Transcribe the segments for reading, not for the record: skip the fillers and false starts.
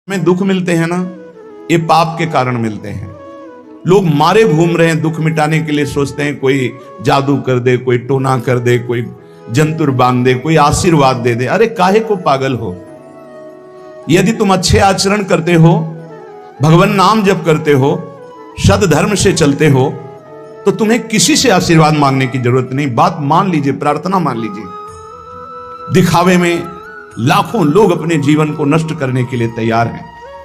में दुख मिलते हैं ना, ये पाप के कारण मिलते हैं। लोग मारे घूम रहे हैं दुख मिटाने के लिए, सोचते हैं कोई जादू कर दे, कोई टोना कर दे, कोई जंतुर बांध दे, कोई आशीर्वाद दे दे। अरे काहे को पागल हो? यदि तुम अच्छे आचरण करते हो, भगवान नाम जप करते हो, सद धर्म से चलते हो, तो तुम्हें किसी से आशीर्वाद मांगने की जरूरत नहीं। बात मान लीजिए, प्रार्थना मान लीजिए। दिखावे में लाखों लोग अपने जीवन को नष्ट करने के लिए तैयार हैं।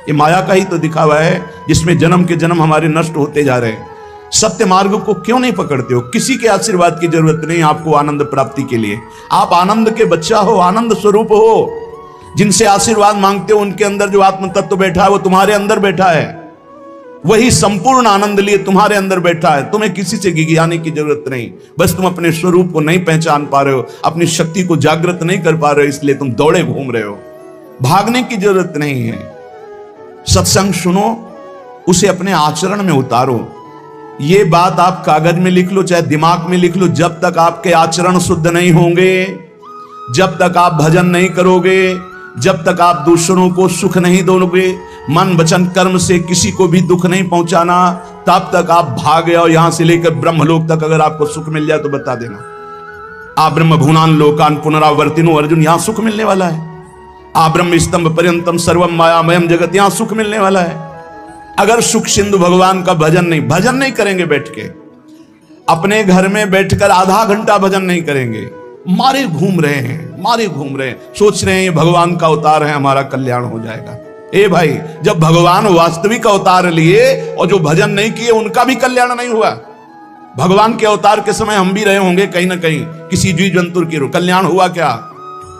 ये माया का ही तो दिखावा है, जिसमें जन्म के जन्म हमारे नष्ट होते जा रहे हैं। सत्य मार्ग को क्यों नहीं पकड़ते हो? किसी के आशीर्वाद की जरूरत नहीं आपको आनंद प्राप्ति के लिए। आप आनंद के बच्चा हो, आनंद स्वरूप हो। जिनसे आशीर्वाद मांगते हो उनके अंदर जो आत्म तत्व बैठा है वो तुम्हारे अंदर बैठा है। वही संपूर्ण आनंद लिए तुम्हारे अंदर बैठा है। तुम्हें किसी से गिगियाने की जरूरत नहीं। बस तुम अपने स्वरूप को नहीं पहचान पा रहे हो, अपनी शक्ति को जागृत नहीं कर पा रहे हो, इसलिए तुम दौड़े घूम रहे हो। भागने की जरूरत नहीं है। सत्संग सुनो, उसे अपने आचरण में उतारो। ये बात आप कागज में लिख लो, चाहे दिमाग में लिख लो। जब तक आपके आचरण शुद्ध नहीं होंगे, जब तक आप भजन नहीं करोगे, जब तक आप दूसरों को सुख नहीं दोगे, मन वचन कर्म से किसी को भी दुख नहीं पहुंचाना, तब तक आप भागे। और यहां से लेकर ब्रह्मलोक तक अगर आपको सुख मिल जाए तो बता देना। आ ब्रह्म भुवनान लोकान पुनरावर्तिनो, अर्जुन यहां सुख मिलने वाला है। आ ब्रह्म स्तंभ पर्यंतम सर्वम मायामयम जगत, यहां सुख मिलने वाला है। अगर सुख सिंधु भगवान का भजन नहीं करेंगे, बैठ के अपने घर में बैठकर आधा घंटा भजन नहीं करेंगे, मारे घूम रहे हैं, सोच रहे हैं ये भगवान का अवतार है, हमारा कल्याण हो जाएगा। ए भाई, जब भगवान वास्तविक अवतार लिए और जो भजन नहीं किए उनका भी कल्याण नहीं हुआ। भगवान के अवतार के समय हम भी रहे होंगे कहीं ना कहीं, किसी जीव जंतु की कल्याण हुआ क्या?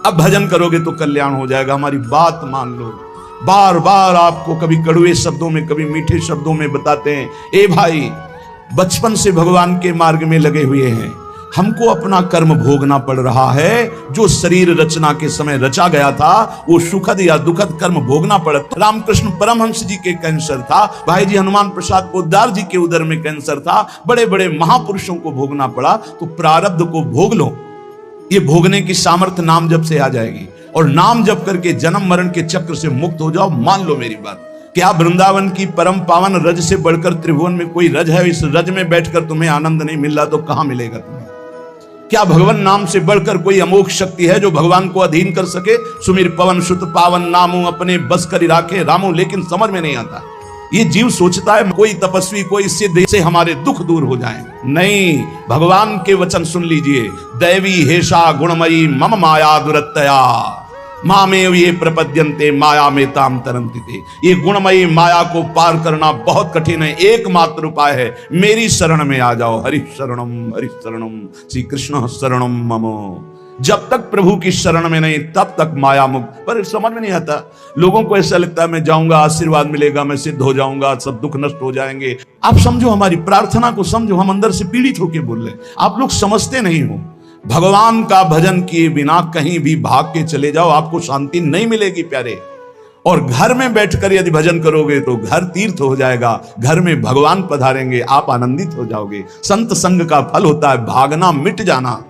अब भजन करोगे तो कल्याण हो जाएगा। हमारी बात मान लो। बार बार आपको कभी कड़वे शब्दों में, कभी मीठे शब्दों में बताते हैं, ए भाई, बचपन से भगवान के मार्ग में लगे हुए हैं। हमको अपना कर्म भोगना पड़ रहा है। जो शरीर रचना के समय रचा गया था, वो सुखद या दुखद कर्म भोगना पड़ा। रामकृष्ण परमहंस जी के कैंसर था, भाई जी हनुमान प्रसाद पोद्दार जी के उदर में कैंसर था, बड़े बड़े महापुरुषों को भोगना पड़ा। तो प्रारब्ध को भोग लो। ये भोगने की सामर्थ्य नाम जप से आ जाएगी, और नाम जप करके जन्म मरण के चक्र से मुक्त हो जाओ। मान लो मेरी बात। क्या वृंदावन की परम पावन रज से बढ़कर त्रिभुवन में कोई रज है? इस रज में बैठकर तुम्हें आनंद नहीं मिल रहा तो कहां मिलेगा तुम्हें? क्या भगवान नाम से बढ़कर कोई अमोघ शक्ति है जो भगवान को अधीन कर सके? सुमिर पवन सुत पावन नामू अपने बस कर राखे रामू। लेकिन समझ में नहीं आता। ये जीव सोचता है कोई तपस्वी, कोई सिद्ध से हमारे दुख दूर हो जाएं। नहीं, भगवान के वचन सुन लीजिए। दैवी हेषा गुणमयी मम माया दुरत्तया मामेव ये प्रपद्यन्ते माया में ताम तरन्ति ते। ये गुणमयी माया को पार करना बहुत कठिन है। एकमात्र उपाय है, मेरी शरण में आ जाओ। हरि शरणम श्री कृष्ण शरणम मम। जब तक प्रभु की शरण में नहीं, तब तक माया मुक्त। पर समझ में नहीं आता। लोगों को ऐसा लगता है मैं जाऊंगा, आशीर्वाद मिलेगा, मैं सिद्ध हो जाऊंगा, सब दुख नष्ट हो जाएंगे। आप समझो, हमारी प्रार्थना को समझो। हम अंदर से पीड़ित होकर बोल रहे, आप लोग समझते नहीं हो। भगवान का भजन किए बिना कहीं भी भाग के चले जाओ, आपको शांति नहीं मिलेगी प्यारे। और घर में बैठकर यदि भजन करोगे तो घर तीर्थ हो जाएगा। घर में भगवान पधारेंगे, आप आनंदित हो जाओगे। संत संग का फल होता है भागना, मिट जाना।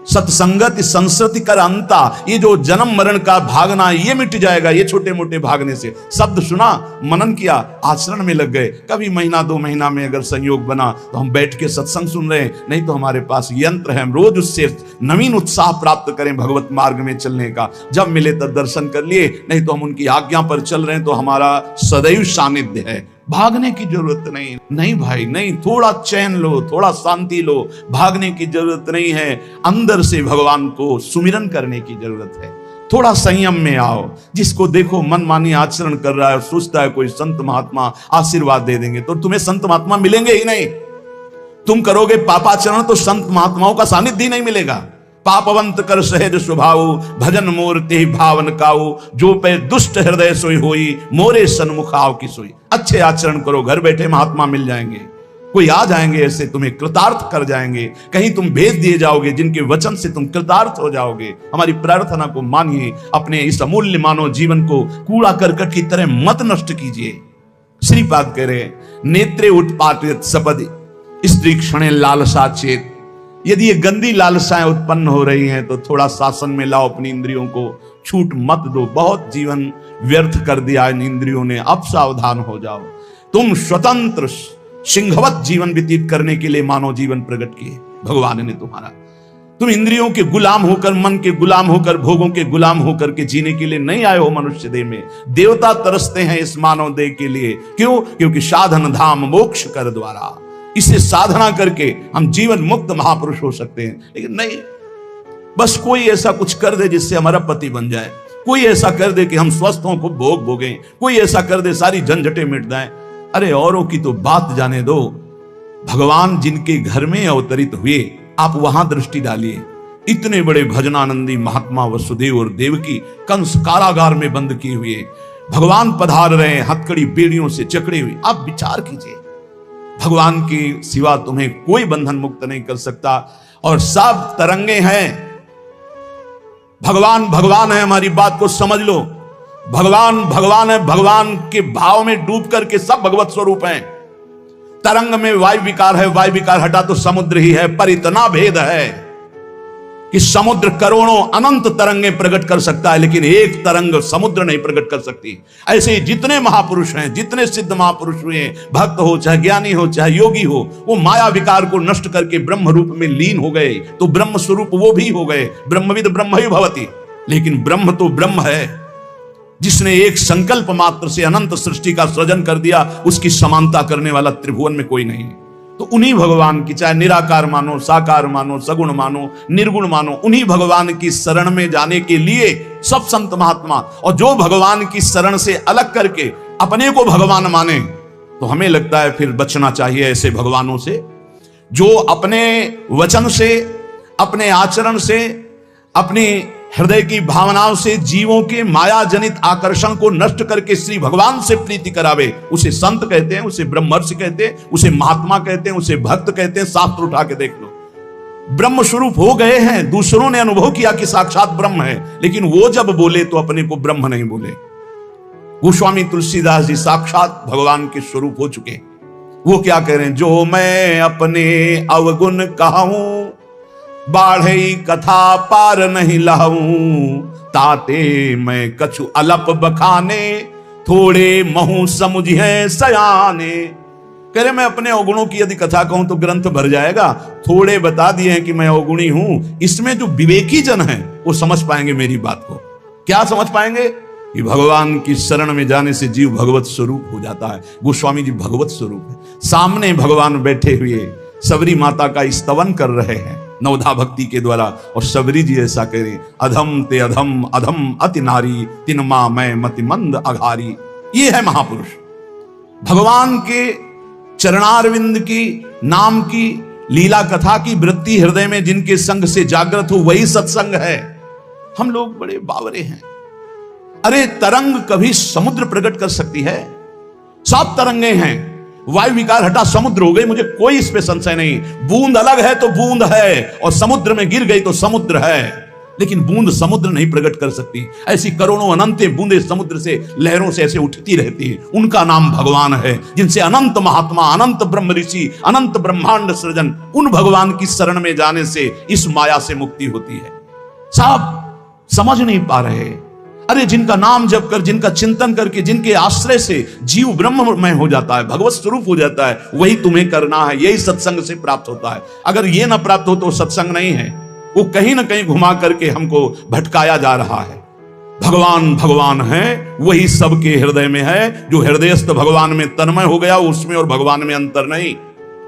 सत्संगति संस्कृति कर अंता। ये जो जन्म मरण का भागना, ये मिट जाएगा। ये छोटे मोटे भागने से, शब्द सुना, मनन किया, आचरण में लग गए। कभी महीना 2 महीना में अगर संयोग बना तो हम बैठ के सत्संग सुन रहे हैं, नहीं तो हमारे पास यंत्र है, हम रोज उससे नवीन उत्साह प्राप्त करें भगवत मार्ग में चलने का। जब मिले तब दर्शन कर लिए, नहीं तो हम उनकी आज्ञा पर चल रहे हैं, तो हमारा सदैव सानिध्य है। भागने की जरूरत नहीं भाई, नहीं। थोड़ा चैन लो, थोड़ा शांति लो। भागने की जरूरत नहीं है। अंदर से भगवान को सुमिरन करने की जरूरत है। थोड़ा संयम में आओ। जिसको देखो मनमानी आचरण कर रहा है, सोचता है कोई संत महात्मा आशीर्वाद दे देंगे, तो तुम्हें संत महात्मा मिलेंगे ही नहीं। तुम करोगे पापाचरण तो संत महात्माओं का सानिध्य ही नहीं मिलेगा। पापवंत कर सहज स्वभाव, भजन मूर्ति भावन काऊ, जो पे दुष्ट हृदय सोई होई, मोरे सन्मुख आओ की सोई। अच्छे आचरण करो, घर बैठे महात्मा मिल जाएंगे। कोई आ जाएंगे ऐसे, तुम्हें कृतार्थ कर जाएंगे। कहीं तुम भेज दिए जाओगे जिनके वचन से तुम कृतार्थ हो जाओगे। हमारी प्रार्थना को मानिए। अपने इस अमूल्य मानव जीवन को कूड़ा करकट की तरह मत नष्ट कीजिए। श्रीपाद कह रहे, नेत्रे उत्पाटित सपदि स्त्री क्षणे लालसा चेत। यदि ये गंदी लालसाएं उत्पन्न हो रही हैं तो थोड़ा शासन में लाओ अपनी इंद्रियों को, छूट मत दो, बहुत जीवन व्यर्थ कर दिया इन इंद्रियों ने, अब सावधान हो जाओ। तुम स्वतंत्र सिंहवत जीवन व्यतीत करने के लिए मानव जीवन प्रकट किए भगवान ने तुम्हारा। तुम इंद्रियों के गुलाम होकर, मन के गुलाम होकर, भोगों के गुलाम होकर के जीने के लिए नहीं आए हो मनुष्य देह में। देवता तरसते हैं इस मानव देह के लिए। क्यों? क्योंकि साधन धाम मोक्ष कर द्वारा, इसे साधना करके हम जीवन मुक्त महापुरुष हो सकते हैं। लेकिन नहीं, बस कोई ऐसा कुछ कर दे जिससे हमारा पति बन जाए, कोई ऐसा कर दे कि हम स्वस्थ हों, खूब भोग भोगें, कोई ऐसा कर दे सारी झंझटें मिट जाएं। अरे औरों की तो बात जाने दो, भगवान जिनके घर में अवतरित हुए आप वहां दृष्टि डालिए। इतने बड़े भजनानंदी महात्मा वसुदेव और देवकी कंस कारागार में बंद किए हुए भगवान पधार रहे हैं, हथकड़ी बेड़ियों से जकड़े हुए। आप विचार कीजिए, भगवान के सिवा तुम्हें कोई बंधन मुक्त नहीं कर सकता। और सब तरंगे हैं, भगवान भगवान है, हमारी बात को समझ लो। भगवान भगवान है, भगवान के भाव में डूब करके सब भगवत स्वरूप हैं। तरंग में वायु विकार है, वायु विकार हटा तो समुद्र ही है, पर इतना भेद है कि समुद्र करोड़ों अनंत तरंगे प्रकट कर सकता है, लेकिन एक तरंग समुद्र नहीं प्रकट कर सकती। ऐसे ही जितने महापुरुष हैं, जितने सिद्ध महापुरुष हुए, भक्त हो चाहे ज्ञानी हो चाहे योगी हो, वो माया विकार को नष्ट करके ब्रह्म रूप में लीन हो गए, तो ब्रह्म स्वरूप वो भी हो गए। ब्रह्मविद ब्रह्म ही भवति। लेकिन ब्रह्म तो ब्रह्म है, जिसने एक संकल्प मात्र से अनंत सृष्टि का सृजन कर दिया, उसकी समानता करने वाला त्रिभुवन में कोई नहीं है। तो उन्हीं भगवान की, चाहे निराकार मानो, साकार मानो, सगुण मानो, निर्गुण मानो, उन्हीं भगवान की शरण में जाने के लिए सब संत महात्मा, और जो भगवान की शरण से अलग करके अपने को भगवान माने, तो हमें लगता है फिर बचना चाहिए ऐसे भगवानों से, जो अपने वचन से, अपने आचरण से, अपनी हृदय की भावनाओं से जीवों के माया जनित आकर्षण को नष्ट करके श्री भगवान से प्रीति करावे। उसे संत कहते हैं, उसे ब्रह्मर्षि कहते हैं, उसे महात्मा कहते हैं, उसे भक्त कहते हैं। शास्त्र उठा के देख लो, ब्रह्म स्वरूप हो गए हैं। दूसरों ने अनुभव किया कि साक्षात ब्रह्म है, लेकिन वो जब बोले तो अपने को ब्रह्म नहीं बोले। गोस्वामी तुलसीदास जी साक्षात भगवान के स्वरूप हो चुके। वो क्या कह रहे हैं? जो मैं अपने अवगुण कहूं, बाढ़े कथा पार नहीं लाऊं, ताते मैं कछु अलप बखाने, थोड़े महू समझे सयाने। कह रहे मैं अपने अवगुणों की यदि कथा कहूं तो ग्रंथ भर जाएगा। थोड़े बता दिए हैं कि मैं अवगुणी हूं, इसमें जो विवेकी जन है वो समझ पाएंगे मेरी बात को। क्या समझ पाएंगे? कि भगवान की शरण में जाने से जीव भगवत स्वरूप हो जाता है। गोस्वामी जी भगवत स्वरूप है, सामने भगवान बैठे हुए सबरी माता का स्तवन कर रहे हैं नवधा भक्ति के द्वारा। और सबरी जी ऐसा कह रहे, अधम ते अधम, अधम अति नारी, तिनमा मैं मति मंद अघारी। ये है महापुरुष। भगवान के चरणारविंद की नाम की लीला कथा की वृत्ति हृदय में जिनके संग से जागृत हो, वही सत्संग है। हम लोग बड़े बावरे हैं। अरे तरंग कभी समुद्र प्रकट कर सकती है? सब तरंगे हैं, वायु विकार हटा समुद्र हो गई, मुझे कोई इस पे संशय नहीं। बूंद अलग है तो बूंद है, और समुद्र में गिर गई तो समुद्र है, लेकिन बूंद समुद्र नहीं प्रकट कर सकती। ऐसी करोड़ों अनंत बूंदे समुद्र से, लहरों से ऐसे उठती रहती है। उनका नाम भगवान है, जिनसे अनंत महात्मा, अनंत ब्रह्म ऋषि, अनंत ब्रह्मांड सृजन, उन भगवान की शरण में जाने से इस माया से मुक्ति होती है। साहब समझ नहीं पा रहे। अरे जिनका नाम जप कर, जिनका चिंतन करके, जिनके आश्रय से जीव ब्रह्ममय हो जाता है, भगवत स्वरूप हो जाता है, वही तुम्हें करना है। यही सत्संग से प्राप्त होता है। अगर ये ना प्राप्त हो तो सत्संग नहीं है, वो कहीं ना कहीं घुमा करके हमको भटकाया जा रहा है। भगवान भगवान है, वही सबके हृदय में है। जो हृदयस्थ भगवान में तन्मय हो गया, उसमें और भगवान में अंतर नहीं,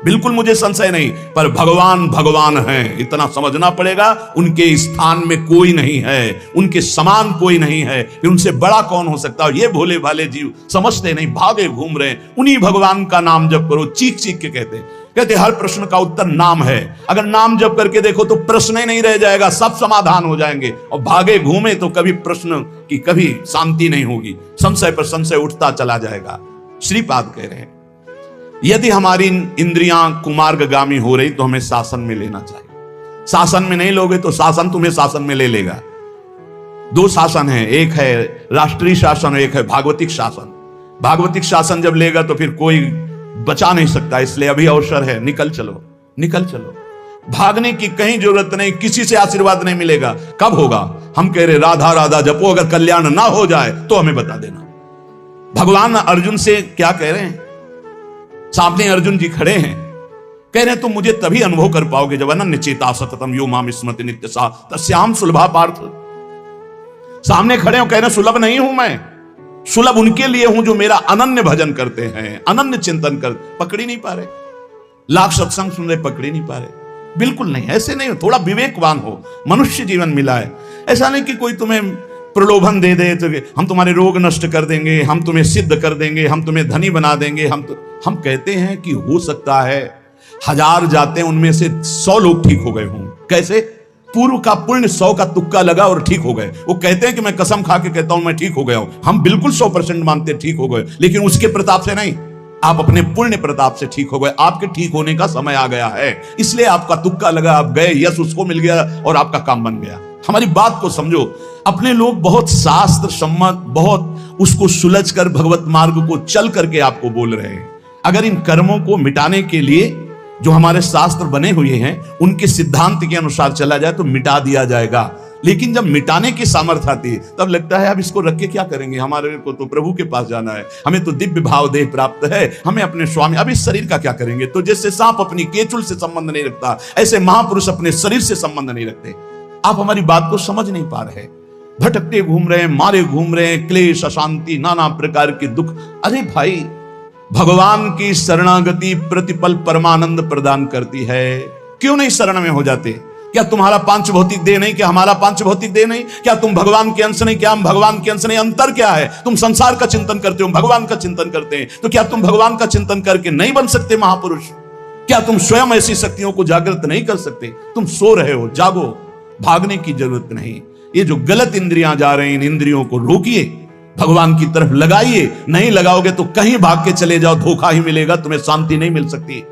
बिल्कुल मुझे संशय नहीं। पर भगवान भगवान है, इतना समझना पड़ेगा। उनके स्थान में कोई नहीं है, उनके समान कोई नहीं है, फिर उनसे बड़ा कौन हो सकता है? ये भोले भाले जीव समझते नहीं, भागे घूम रहे हैं। उन्हीं भगवान का नाम जप करो, चीख चीख के कहते हर प्रश्न का उत्तर नाम है। अगर नाम जप करके देखो तो प्रश्न ही नहीं रह जाएगा, सब समाधान हो जाएंगे। और भागे घूमे तो कभी प्रश्न की कभी शांति नहीं होगी, संशय पर संशय उठता चला जाएगा। श्रीपाद कह रहे हैं, यदि हमारी इंद्रियां कुमार्गगामी हो रही तो हमें शासन में लेना चाहिए। शासन में नहीं लोगे तो शासन तुम्हें शासन में ले लेगा। दो शासन है, एक है राष्ट्रीय शासन और एक है भागवतिक शासन। भागवतिक शासन जब लेगा तो फिर कोई बचा नहीं सकता, इसलिए अभी अवसर है, निकल चलो निकल चलो। भागने की कहीं जरूरत नहीं, किसी से आशीर्वाद नहीं मिलेगा। कब होगा? हम कह रहे राधा राधा जपो, अगर कल्याण ना हो जाए तो हमें बता देना। भगवान अर्जुन से क्या कह रहे हैं? सामने अर्जुन जी खड़े हैं, कह रहे हैं तुम मुझे तभी अनुभव कर पाओगे जब अनन्य चेता सततम यो माम स्मृति नित्य सा तस्याम सुलभा पार्थ। सामने खड़े हो, कह रहे सुलभ नहीं हूं मैं, सुलभ उनके लिए हूं जो मेरा अनन्य भजन करते हैं, अनन्य चिंतन कर। पकड़ ही नहीं पा रहे, लाख सत्संग सुन रहे, पकड़ ही नहीं पा रहे। बिल्कुल नहीं, ऐसे नहीं हो। थोड़ा विवेकवान हो, मनुष्य जीवन मिला है। ऐसा नहीं कि कोई तुम्हें प्रलोभन दे दे तो हम तुम्हारे रोग नष्ट कर देंगे, हम तुम्हें सिद्ध कर देंगे, हम तुम्हें धनी बना देंगे। हम कहते हैं कि हो सकता है 1000 जाते हैं उनमें से 100 लोग ठीक हो गए हों। कैसे? पूर्व का पुण्य 100 का तुक्का लगा और ठीक हो गए। वो कहते हैं कि मैं कसम खा के कहता हूं मैं ठीक हो गया हूं। हम बिल्कुल 100% मानते ठीक हो गए, लेकिन उसके प्रताप से नहीं, आप अपने पुण्य प्रताप से ठीक हो गए। आपके ठीक होने का समय आ गया है, इसलिए आपका तुक्का लगा, आप गए, यश उसको मिल गया और आपका काम बन गया। हमारी बात को समझो। अपने लोग बहुत शास्त्र सम्मत, बहुत उसको सुलझ कर भगवत मार्ग को चल करके आपको बोल रहे हैं। अगर इन कर्मों को मिटाने के लिए जो हमारे शास्त्र बने हुए हैं उनके सिद्धांत के अनुसार चला जाए तो मिटा दिया जाएगा। लेकिन जब मिटाने की सामर्थ्य आती है तब लगता है अब इसको रख के क्या करेंगे, हमारे को तो प्रभु के पास जाना है, हमें तो दिव्य भाव देह प्राप्त है, हमें अपने स्वामी, अब इस शरीर का क्या करेंगे। तो जैसे सांप अपनी केचुल से संबंध नहीं रखता, ऐसे महापुरुष अपने शरीर से संबंध नहीं रखते। आप हमारी बात को समझ नहीं पा रहे, भटकते घूम रहे हैं, मारे घूम रहे हैं, क्लेश, अशांति, नाना प्रकार के दुख। अरे भाई, भगवान की शरणागति प्रतिपल परमानंद प्रदान करती है। क्यों नहीं शरण में हो जाते? क्या तुम्हारा पांच भौतिक देह नहीं? क्या हमारा पांच भौतिक देह नहीं? क्या तुम भगवान के अंश नहीं? क्या हम भगवान के अंश नहीं? अंतर क्या है? तुम संसार का चिंतन करते हो, भगवान का चिंतन करते हैं, तो क्या तुम भगवान का चिंतन करके नहीं बन सकते महापुरुष? क्या तुम स्वयं ऐसी शक्तियों को जागृत नहीं कर सकते? तुम सो रहे हो, जागो, भागने की जरूरत नहीं। ये जो गलत इंद्रियां जा रही हैं, इन इंद्रियों को रोकिए, भगवान की तरफ लगाइए। नहीं लगाओगे तो कहीं भाग के चले जाओ, धोखा ही मिलेगा, तुम्हें शांति नहीं मिल सकती,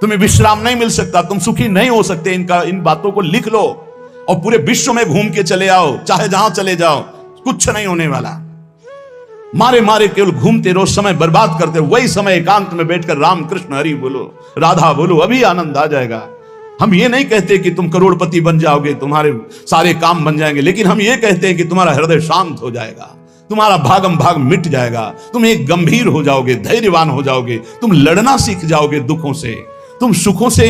तुम्हें विश्राम नहीं मिल सकता, तुम सुखी नहीं हो सकते। इन बातों को लिख लो और पूरे विश्व में घूम के चले आओ, चाहे जहां चले जाओ, कुछ नहीं होने वाला। मारे मारे केवल घूमते रहो, समय बर्बाद करते हो। वही समय एकांत में बैठकर राम कृष्ण हरि बोलो, राधा बोलो, अभी आनंद आ जाएगा। हम ये नहीं कहते कि तुम करोड़पति बन जाओगे, तुम्हारे सारे काम बन जाएंगे, लेकिन हम ये कहते हैं कि तुम्हारा हृदय शांत हो जाएगा, तुम्हारा भागम भाग मिट जाएगा, तुम एक गंभीर हो जाओगे, धैर्यवान हो जाओगे, तुम लड़ना सीख जाओगे दुखों से, तुम सुखों से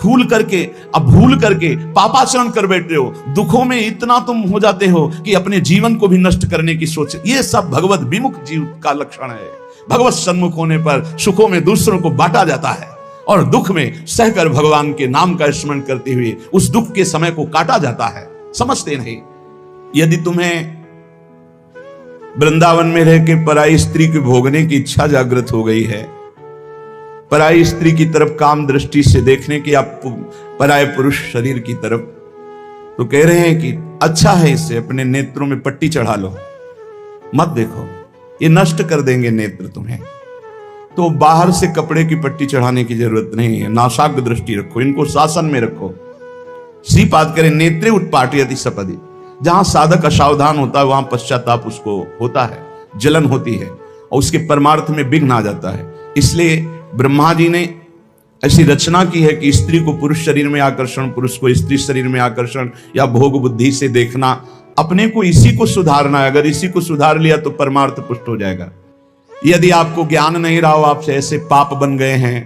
भूल करके पापाचरण कर बैठे हो। दुखों में इतना तुम हो जाते हो कि अपने जीवन को भी नष्ट करने की सोच। ये सब भगवत विमुख जीव का लक्षण है। भगवत सन्मुख होने पर सुखों में दूसरों को बांटा जाता है और दुख में सहकर भगवान के नाम का स्मरण करते हुए उस दुख के समय को काटा जाता है। समझते नहीं। यदि तुम्हें वृंदावन में रह के पराई स्त्री को भोगने की इच्छा जागृत हो गई है, पराई स्त्री की तरफ काम दृष्टि से देखने की, आप पराय पुरुष शरीर की तरफ, तो कह रहे हैं कि अच्छा है, इससे अपने नेत्रों में पट्टी चढ़ा लो, मत देखो, ये नष्ट कर देंगे नेत्र तुम्हें। तो बाहर से कपड़े की पट्टी चढ़ाने की जरूरत नहीं है, नासाग्र दृष्टि रखो, इनको शासन में रखो। श्रीपाद करें नेत्रे उत्पाटयति सपदि। जहां साधक असावधान होता है वहां पश्चाताप उसको होता है, जलन होती है और उसके परमार्थ में विघ्न आ जाता है। इसलिए ब्रह्मा जी ने ऐसी रचना की है कि स्त्री को पुरुष शरीर में आकर्षण, पुरुष को स्त्री शरीर में आकर्षण या भोग बुद्धि से देखना, अपने को इसी को सुधारना है। अगर इसी को सुधार लिया तो परमार्थ पुष्ट हो जाएगा। यदि आपको ज्ञान नहीं रहा हो, आपसे ऐसे पाप बन गए हैं,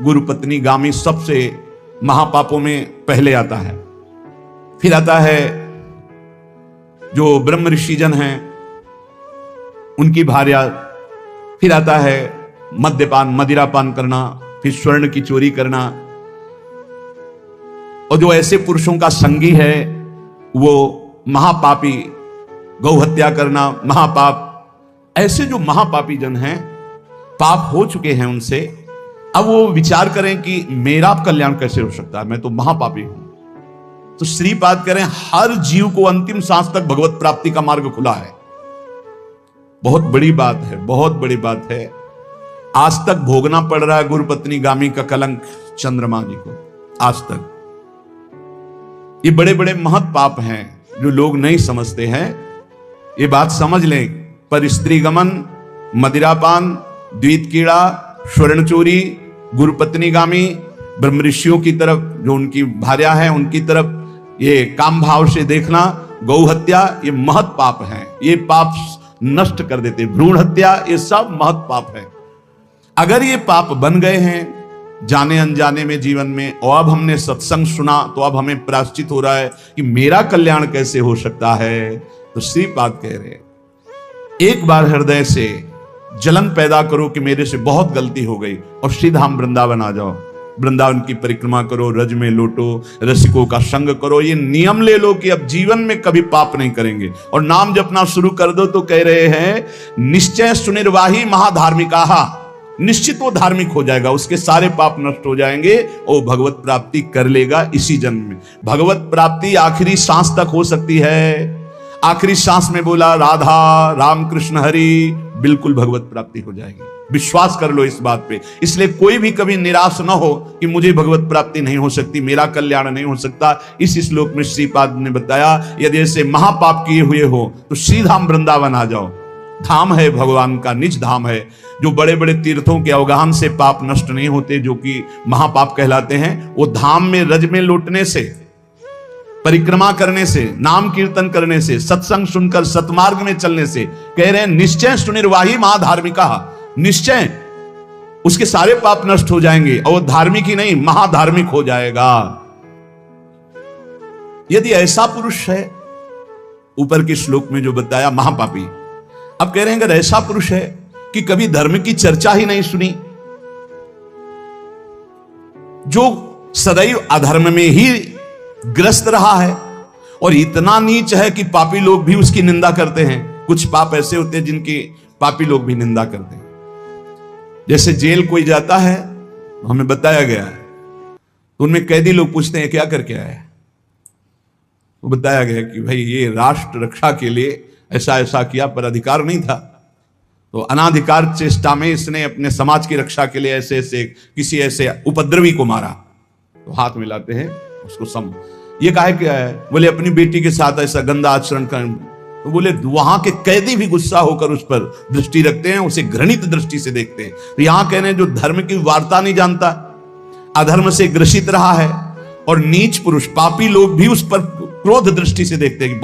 गुरु पत्नी गामी सबसे महापापों में पहले आता है, फिर आता है जो ब्रह्म ऋषिजन हैं उनकी भार्या, फिर आता है मद्यपान, मदिरापान करना, फिर स्वर्ण की चोरी करना। और जो ऐसे पुरुषों का संगी है वो महापापी, गौ हत्या करना महापाप। ऐसे जो महापापी जन हैं, पाप हो चुके हैं उनसे, अब वो विचार करें कि मेरा कल्याण कैसे हो सकता है, मैं तो महापापी हूं। तो श्रीपाद करें हर जीव को अंतिम सांस तक भगवत प्राप्ति का मार्ग खुला है। बहुत बड़ी बात है, बहुत बड़ी बात है। आज तक भोगना पड़ रहा है गुरुपत्नी गामी का कलंक चंद्रमा जी को, आज तक। ये बड़े बड़े महत् पाप हैं जो लोग नहीं समझते हैं। ये बात समझ लें, पर स्त्री गमन, मदिरापान, द्वित कीड़ा, स्वर्ण चोरी, गुरुपत्नी गामी, ब्रह्म ऋषियों की तरफ, जो उनकी भार्या है उनकी तरफ ये काम भाव से देखना, गौ हत्या ये महत पाप है, ये पाप नष्ट कर देते। भ्रूण हत्या ये सब महत पाप है। अगर ये पाप बन गए हैं जाने अनजाने में जीवन में, और अब हमने सत्संग सुना तो अब हमें प्रायश्चित हो रहा है कि मेरा कल्याण कैसे हो सकता है। तो श्रीपाद कह रहे हैं एक बार हृदय से जलन पैदा करो कि मेरे से बहुत गलती हो गई, और श्रीधाम वृंदावन आ जाओ, वृंदावन की परिक्रमा करो, रज में लोटो, रसिकों का संग करो, ये नियम ले लो कि अब जीवन में कभी पाप नहीं करेंगे, और नाम जपना शुरू कर दो। तो कह रहे हैं निश्चय सुनिर्वाही महाधार्मिका, निश्चित वो धार्मिक हो जाएगा, उसके सारे पाप नष्ट हो जाएंगे और भगवत प्राप्ति कर लेगा इसी जन्म में। भगवत प्राप्ति आखिरी सांस तक हो सकती है। आखिरी सांस में बोला राधा राम कृष्ण हरि, बिल्कुल भगवत प्राप्ति हो जाएगी, विश्वास कर लो इस बात पे। इसलिए कोई भी कभी निराश ना हो कि मुझे भगवत प्राप्ति नहीं हो सकती, मेरा कल्याण नहीं हो सकता। इस श्लोक में श्रीपाद ने बताया यदि ऐसे महापाप किए हुए हो तो श्रीधाम वृंदावन आ जाओ। धाम है भगवान का, निज धाम है। जो बड़े बड़े तीर्थों के अवगाहन से पाप नष्ट नहीं होते, जो कि महापाप कहलाते हैं, वो धाम में रज में लौटने से, परिक्रमा करने से, नाम कीर्तन करने से, सत्संग सुनकर सतमार्ग में चलने से। कह रहे हैं निश्चय सुनिर्वाही महाधार्मिका, निश्चय उसके सारे पाप नष्ट हो जाएंगे और धार्मिक ही नहीं महाधार्मिक हो जाएगा। यदि ऐसा पुरुष है, ऊपर के श्लोक में जो बताया महापापी, अब कह रहे हैं अगर ऐसा पुरुष है कि कभी धर्म की चर्चा ही नहीं सुनी, जो सदैव अधर्म में ही ग्रस्त रहा है और इतना नीच है कि पापी लोग भी उसकी निंदा करते हैं। कुछ पाप ऐसे होते हैं जिनकी पापी लोग भी निंदा करते हैं। जैसे जेल कोई जाता है, हमें बताया गया है, तो उनमें कैदी लोग पूछते हैं क्या करके आया है, वो बताया गया कि भाई ये राष्ट्र रक्षा के लिए ऐसा ऐसा किया, पर अधिकार नहीं था, तो अनाधिकार चेष्टा में इसने अपने समाज की रक्षा के लिए ऐसे ऐसे किसी ऐसे उपद्रवी को मारा। तो हाथ मिलाते हैं उसको सम, ये काहे क्या है, बोले अपनी बेटी के साथ ऐसा गंदा आचरण कर। तो बोले वहां के कैदी भी गुस्सा होकर उस पर दृष्टि रखते हैं, उसे घृणित दृष्टि से देखते हैं। तो यहां कहने जो धर्म की वार्ता नहीं जानता, अधर्म से ग्रसित रहा है, और नीच पुरुष पापी लोग भी उस पर क्रोध दृष्टि से देखते हैं।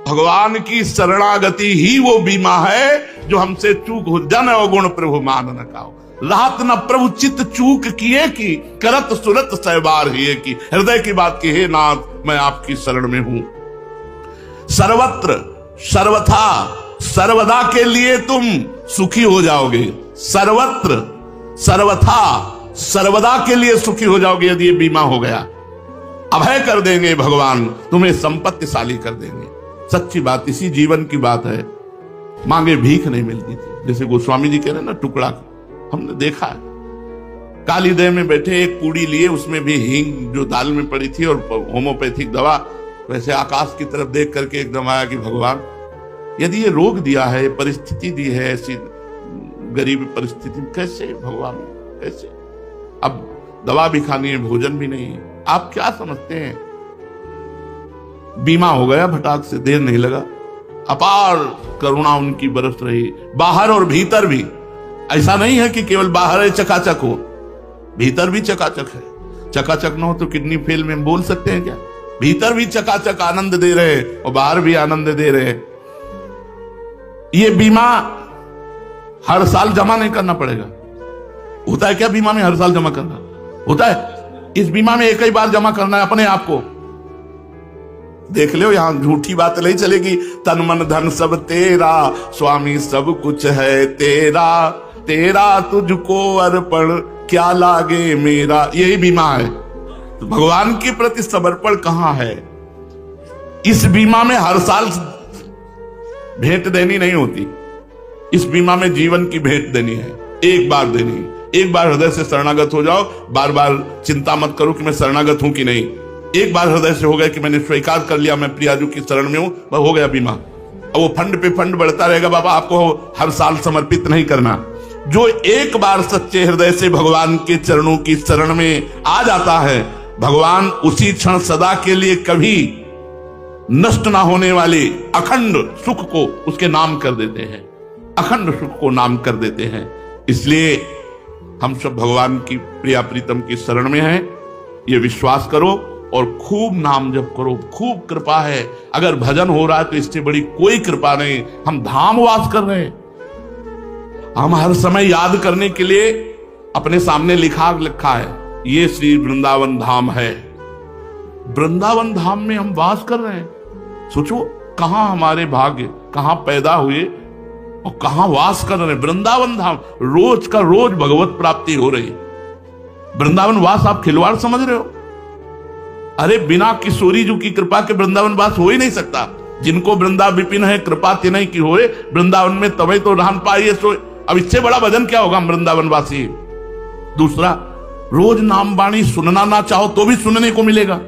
भगवान की शरणागति ही वो बीमा है जो हमसे चूक हो जन अवगुण प्रभु मान न काओ। रात न प्रभु चित चूक किए की करत सुरत सहबार हिए की। हृदय की बात की, हे नाथ मैं आपकी शरण में हूं। सर्वत्र सर्वथा सर्वदा के लिए तुम सुखी हो जाओगे। सर्वत्र सर्वथा सर्वदा के लिए सुखी हो जाओगे यदि ये बीमा हो गया। अभय कर देंगे भगवान, तुम्हें संपत्तिशाली कर देंगे। सच्ची बात, इसी जीवन की बात है। मांगे भीख नहीं मिलती थी, जैसे गोस्वामी जी कह रहे हैं ना, टुकड़ा हमने देखा है। काली देव में बैठे एक पूड़ी लिए, उसमें भी हींग जो दाल में पड़ी थी और होम्योपैथिक दवा। वैसे आकाश की तरफ देख करके एकदम आया कि भगवान यदि ये रोग दिया है, परिस्थिति दी है, ऐसी गरीब परिस्थिति में कैसे भगवान, कैसे? अब दवा भी खानी है, भोजन भी नहीं है। आप क्या समझते हैं? बीमा हो गया फटाक से, देर नहीं लगा। अपार करुणा उनकी बरस रही, बाहर और भीतर भी। ऐसा नहीं है कि केवल बाहर है चकाचक हो, भीतर भी चकाचक है। चकाचक ना हो तो किडनी फेल में बोल सकते हैं क्या? भीतर भी चकाचक आनंद दे रहे और बाहर भी आनंद दे रहे। ये बीमा हर साल जमा नहीं करना पड़ेगा। होता है क्या बीमा में हर साल जमा करना? होता है? इस बीमा में एक ही बार जमा करना है अपने आप को। देख लो, यहां झूठी बात नहीं चलेगी। तन मन धन सब तेरा, स्वामी सब कुछ है तेरा, तेरा तुझको अर्पण क्या लागे मेरा। यही बीमा है। तो भगवान के प्रति समर्पण कहां है? इस बीमा में हर साल भेंट देनी नहीं होती। इस बीमा में जीवन की भेंट देनी है, एक बार देनी है। एक बार हृदय से शरणागत हो जाओ, बार बार चिंता मत करो कि मैं शरणागत हूं कि नहीं। एक बार हृदय से हो गया कि मैंने स्वीकार कर लिया मैं प्रियाजू की शरण में हूं, वह हो गया बीमा। अब वो फंड पे फंड बढ़ता रहेगा। बाबा आपको हर साल समर्पित नहीं करना। जो एक बार सच्चे हृदय से भगवान के चरणों की शरण में आ जाता है, भगवान उसी क्षण सदा के लिए कभी नष्ट ना होने वाले अखंड सुख को उसके नाम कर देते हैं, अखंड सुख को नाम कर देते हैं। इसलिए हम सब भगवान की प्रिया प्रीतम की शरण में हैं, ये विश्वास करो और खूब नाम जप करो। खूब कृपा है। अगर भजन हो रहा है तो इससे बड़ी कोई कृपा नहीं। हम धाम वास कर रहे हैं। हम हर समय याद करने के लिए अपने सामने लिखा है, ये श्री वृंदावन धाम है। वृंदावन धाम में हम वास कर रहे हैं। सोचो कहां हमारे भाग्य, कहां पैदा हुए और कहां वास कर रहे हैं। वृंदावन धाम, रोज का रोज भगवत प्राप्ति हो रही। वृंदावन वास आप खिलवाड़ समझ रहे हो? अरे बिना किशोरी जी की कृपा के वृंदावन वास हो ही नहीं सकता। जिनको वृंदा विपिन है कृपा तिनहि की होए, वृंदावन में तभी तो रहन पाइए सोए। अब इससे बड़ा भजन क्या होगा वृंदावन वासी? दूसरा, रोज नाम वाणी सुनना ना चाहो तो भी सुनने को मिलेगा।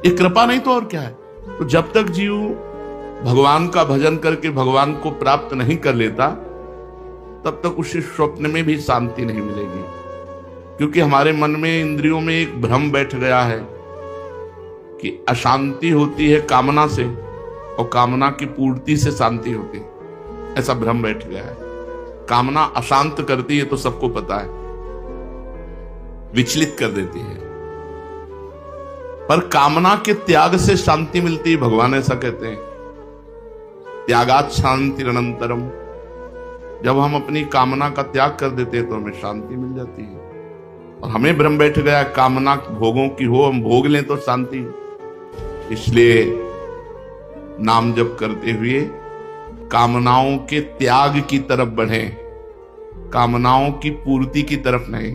ये कृपा नहीं तो और क्या है? तो जब तक जीव भगवान का भजन करके भगवान को प्राप्त नहीं कर लेता, तब तक उसे स्वप्न में भी शांति नहीं मिलेगी। क्योंकि हमारे मन में, इंद्रियों में एक भ्रम बैठ गया है कि अशांति होती है कामना से और कामना की पूर्ति से शांति होती है। ऐसा भ्रम बैठ गया है। कामना अशांत करती है तो सबको पता है, विचलित कर देती है। पर कामना के त्याग से शांति मिलती है। भगवान ऐसा कहते हैं, त्यागात शांति अनंतरम। जब हम अपनी कामना का त्याग कर देते हैं तो हमें शांति मिल जाती है। और हमें भ्रम बैठ गया कामना भोगों की हो, हम भोग लें तो शांति। इसलिए नाम जप करते हुए कामनाओं के त्याग की तरफ बढ़ें, कामनाओं की पूर्ति की तरफ नहीं।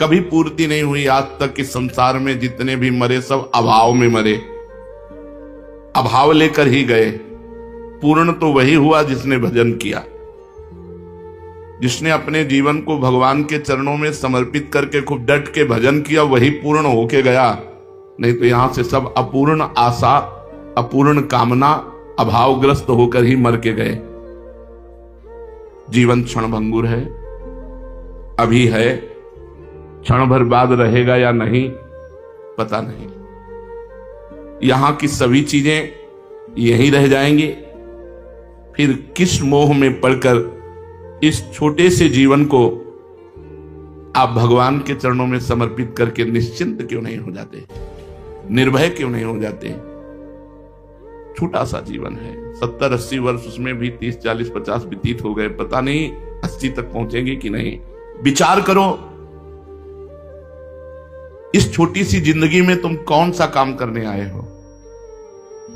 कभी पूर्ति नहीं हुई आज तक कि संसार में जितने भी मरे सब अभाव में मरे, अभाव लेकर ही गए। पूर्ण तो वही हुआ जिसने भजन किया, जिसने अपने जीवन को भगवान के चरणों में समर्पित करके खूब डट के भजन किया, वही पूर्ण होके गया। नहीं तो यहां से सब अपूर्ण आशा, अपूर्ण कामना, अभावग्रस्त होकर ही मर के गए। जीवन क्षणभंगुर है, अभी है, क्षण भर बाद रहेगा या नहीं पता नहीं। यहां की सभी चीजें यहीं रह जाएंगी। फिर किस मोह में पड़कर इस छोटे से जीवन को आप भगवान के चरणों में समर्पित करके निश्चिंत क्यों नहीं हो जाते, निर्भय क्यों नहीं हो जाते? छोटा सा जीवन है, 70-80 वर्ष, उसमें भी 30, 40, 50 व्यतीत हो गए, पता नहीं 80 तक पहुंचेंगे कि नहीं। विचार करो, इस छोटी सी जिंदगी में तुम कौन सा काम करने आए हो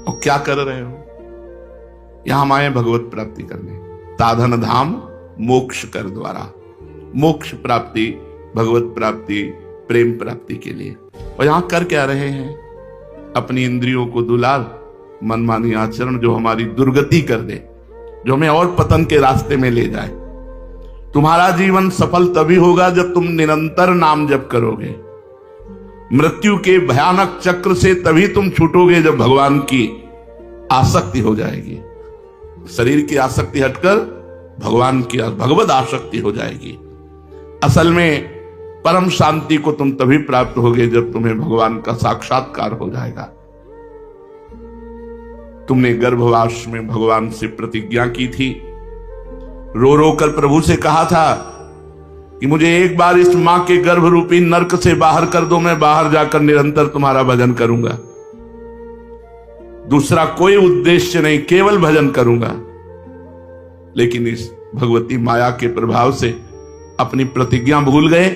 और क्या कर रहे हो। यहां हम आए भगवत प्राप्ति करने, साधन धाम मोक्ष कर द्वारा, मोक्ष प्राप्ति, भगवत प्राप्ति, प्रेम प्राप्ति के लिए। और यहां कर क्या रहे हैं? अपनी इंद्रियों को दुलार, मनमानी आचरण जो हमारी दुर्गति कर दे, जो हमें और पतन के रास्ते में ले जाए। तुम्हारा जीवन सफल तभी होगा जब तुम निरंतर नाम जप करोगे। मृत्यु के भयानक चक्र से तभी तुम छूटोगे जब भगवान की आसक्ति हो जाएगी। शरीर की आसक्ति हटकर भगवान की भगवत आसक्ति हो जाएगी। असल में परम शांति को तुम तभी प्राप्त होगे जब तुम्हें भगवान का साक्षात्कार हो जाएगा। तुमने गर्भवास में भगवान से प्रतिज्ञा की थी, रो रो कर प्रभु से कहा था कि मुझे एक बार इस मां के गर्भ रूपी नरक से बाहर कर दो, मैं बाहर जाकर निरंतर तुम्हारा भजन करूंगा, दूसरा कोई उद्देश्य नहीं, केवल भजन करूंगा। लेकिन इस भगवती माया के प्रभाव से अपनी प्रतिज्ञा भूल गए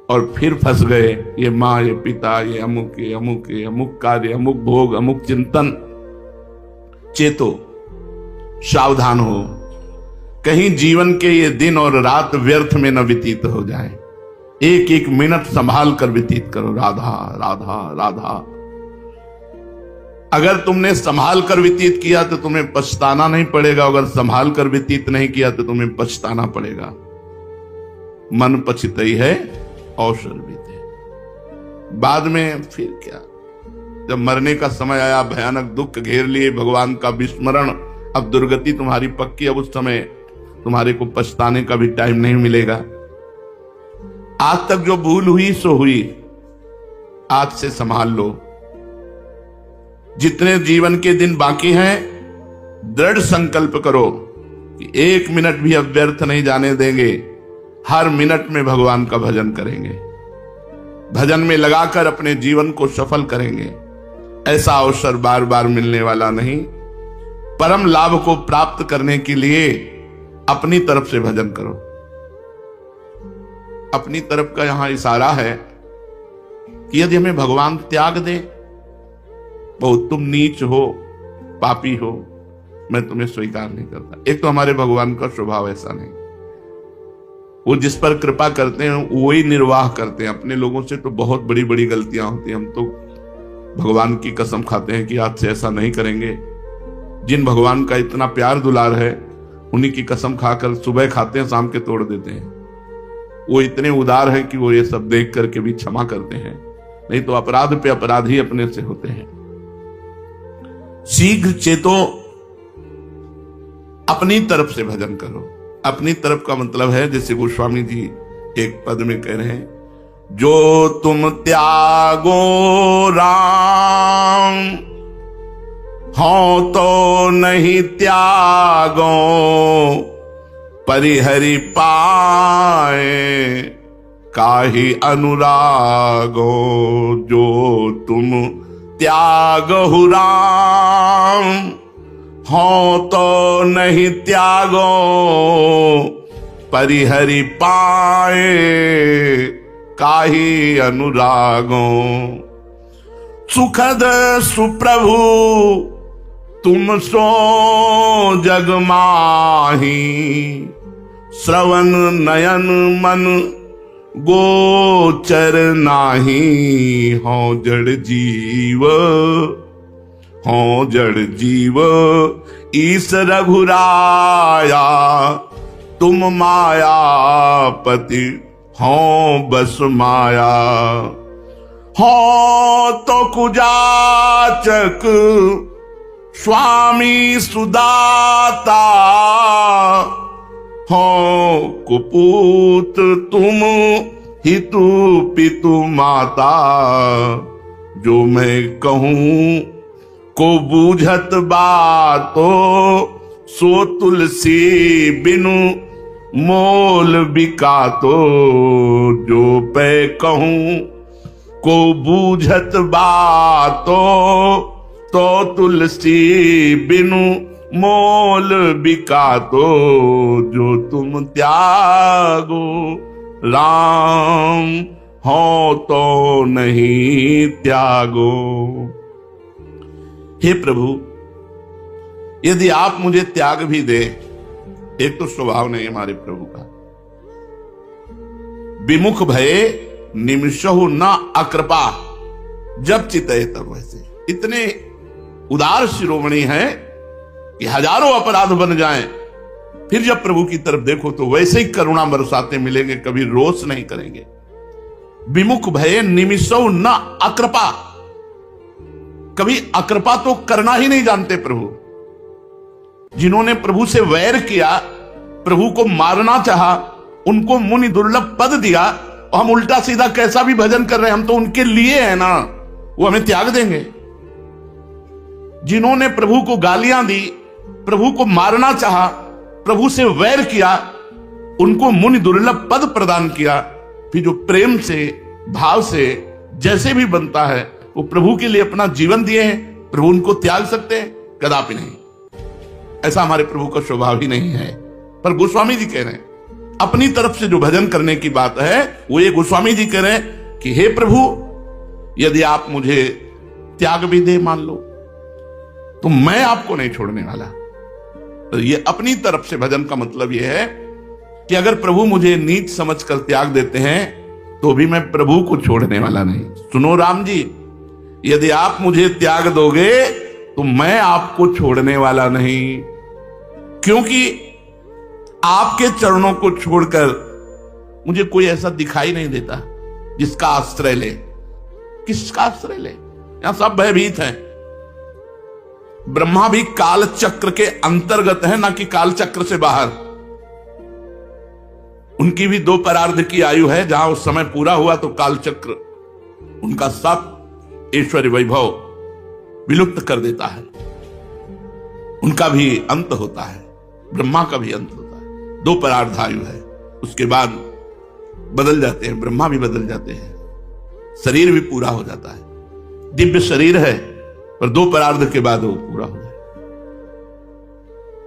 और फिर फंस गए। ये माँ, ये पिता, ये अमुक, ये अमुक, ये अमुक कार्य, अमुक भोग, अमुक चिंतन। चेतो, सावधान हो, कहीं जीवन के ये दिन और रात व्यर्थ में न व्यतीत हो जाए। एक एक मिनट संभाल कर व्यतीत करो। राधा राधा राधा। अगर तुमने संभाल कर व्यतीत किया तो तुम्हें पछताना नहीं पड़ेगा, अगर संभाल कर व्यतीत नहीं किया तो तुम्हें पछताना पड़ेगा। मन पछतई है अवसर बीते। बाद में फिर क्या, जब मरने का समय आया, भयानक दुख घेर लिए, भगवान का विस्मरण, अब दुर्गति तुम्हारी पक्की। अब उस समय तुम्हारे को पछताने का भी टाइम नहीं मिलेगा। आज तक जो भूल हुई सो हुई, आज से संभाल लो। जितने जीवन के दिन बाकी हैं, दृढ़ संकल्प करो कि एक मिनट भी अब व्यर्थ नहीं जाने देंगे। हर मिनट में भगवान का भजन करेंगे, भजन में लगाकर अपने जीवन को सफल करेंगे। ऐसा अवसर बार बार मिलने वाला नहीं। परम लाभ को प्राप्त करने के लिए अपनी तरफ से भजन करो। अपनी तरफ का यहां इशारा है कि यदि हमें भगवान त्याग दे, बहुत तुम नीच हो, पापी हो, मैं तुम्हें स्वीकार नहीं करता। एक तो हमारे भगवान का स्वभाव ऐसा नहीं, वो जिस पर कृपा करते हैं वही निर्वाह करते हैं। अपने लोगों से तो बहुत बड़ी बड़ी गलतियां होती हैं। हम तो भगवान की कसम खाते हैं कि आज से ऐसा नहीं करेंगे। जिन भगवान का इतना प्यार दुलार है, उन्हीं की कसम खाकर सुबह खाते हैं, शाम के तोड़ देते हैं। वो इतने उदार है कि वो ये सब देख करके भी क्षमा करते हैं, नहीं तो अपराध पे अपराध ही अपने से होते हैं। शीघ्र चेतो, अपनी तरफ से भजन करो। अपनी तरफ का मतलब है, जैसे गोस्वामी जी एक पद में कह रहे हैं, जो तुम त्यागो राम, हो तो नहीं त्यागो, परिहरि पाए काहि अनुरागो। जो तुम त्यागो राम, हो तो नहीं त्यागो, परिहरि पाए काहि अनुरागो। सुखद सुप्रभु तुम सो जग माही, श्रवण नयन मन गोचर नाही। हो जड़ जीव, हो जड़ जीव ईस रघुराया, तुम मायापति हो बस माया। हो तो कुजाचक स्वामी सुदाता, हो कुपूत तुम हितु पितु माता। जो मैं कहूं को बूझत बातो, सो तुलसी बिनु मोल बिकातो। जो पे कहूं को बूझत बातो, तो तुलसी बिनु मोल बिका तो जो तुम त्यागो, राम हो तो नहीं त्यागो। हे प्रभु, यदि आप मुझे त्याग भी दे, एक तो स्वभाव नहीं हमारे प्रभु का, विमुख भये निमिषहु न अकृपा, जब चितये तब वैसे। इतने उदार शिरोमणि हैं कि हजारों अपराध बन जाएं, फिर जब प्रभु की तरफ देखो तो वैसे ही करुणा बरसाते मिलेंगे, कभी रोष नहीं करेंगे। विमुख भये निमिषहु न अकृपा, कभी अकृपा तो करना ही नहीं जानते प्रभु। जिन्होंने प्रभु से वैर किया, प्रभु को मारना चाहा, उनको मुनि दुर्लभ पद दिया, और हम उल्टा सीधा कैसा भी भजन कर रहे हैं, हम तो उनके लिए हैं ना, वो हमें त्याग देंगे। जिन्होंने प्रभु को गालियां दी, प्रभु को मारना चाहा, प्रभु से वैर किया, उनको मुनि दुर्लभ पद प्रदान किया, फिर जो प्रेम से भाव से जैसे भी बनता है वो प्रभु के लिए अपना जीवन दिए हैं, प्रभु उनको त्याग सकते हैं? कदापि नहीं। ऐसा हमारे प्रभु का स्वभाव ही नहीं है। पर गोस्वामी जी कह रहे हैं, अपनी तरफ से जो भजन करने की बात है वो ये गोस्वामी जी कह रहे हैं कि हे प्रभु, यदि आप मुझे त्याग भी दे मान लो, तो मैं आपको नहीं छोड़ने वाला। तो ये अपनी तरफ से भजन का मतलब ये है कि अगर प्रभु मुझे नीच समझकर त्याग देते हैं तो भी मैं प्रभु को छोड़ने वाला नहीं। सुनो राम जी, यदि आप मुझे त्याग दोगे तो मैं आपको छोड़ने वाला नहीं, क्योंकि आपके चरणों को छोड़कर मुझे कोई ऐसा दिखाई नहीं देता जिसका आश्रय ले। किसका आश्रय ले? यहां सब भयभीत हैं। ब्रह्मा भी काल चक्र के अंतर्गत है, ना कि काल चक्र से बाहर। उनकी भी 2 परार्ध की आयु है, जहां उस समय पूरा हुआ तो काल चक्र उनका सब ऐश्वर्य वैभव विलुप्त कर देता है। उनका भी अंत होता है, ब्रह्मा का भी अंत होता है। 2 परार्ध आयु है, उसके बाद बदल जाते हैं, ब्रह्मा भी बदल जाते हैं, शरीर भी पूरा हो जाता है। दिव्य शरीर है पर 2 परार्ध के बाद वो पूरा हो जाए।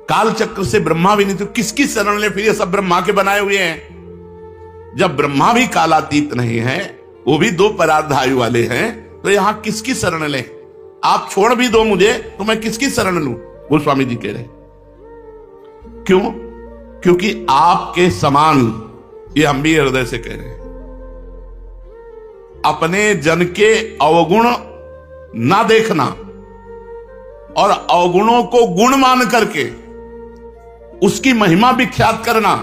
काल चक्र से ब्रह्मा भी नहीं तो किसकी शरण ले? फिर ये सब ब्रह्मा के बनाए हुए हैं। जब ब्रह्मा भी कालातीत नहीं है, वो भी 2 परार्ध आयु वाले हैं, तो यहां किसकी शरण ले? आप छोड़ भी दो मुझे तो मैं किसकी शरण लूं? गोस्वामी जी कह रहे। क्यों? क्योंकि आपके समान, ये हम भी हृदय से कह रहे हैं, अपने जन के अवगुण ना देखना और अवगुणों को गुण मान करके उसकी महिमा विख्यात करना,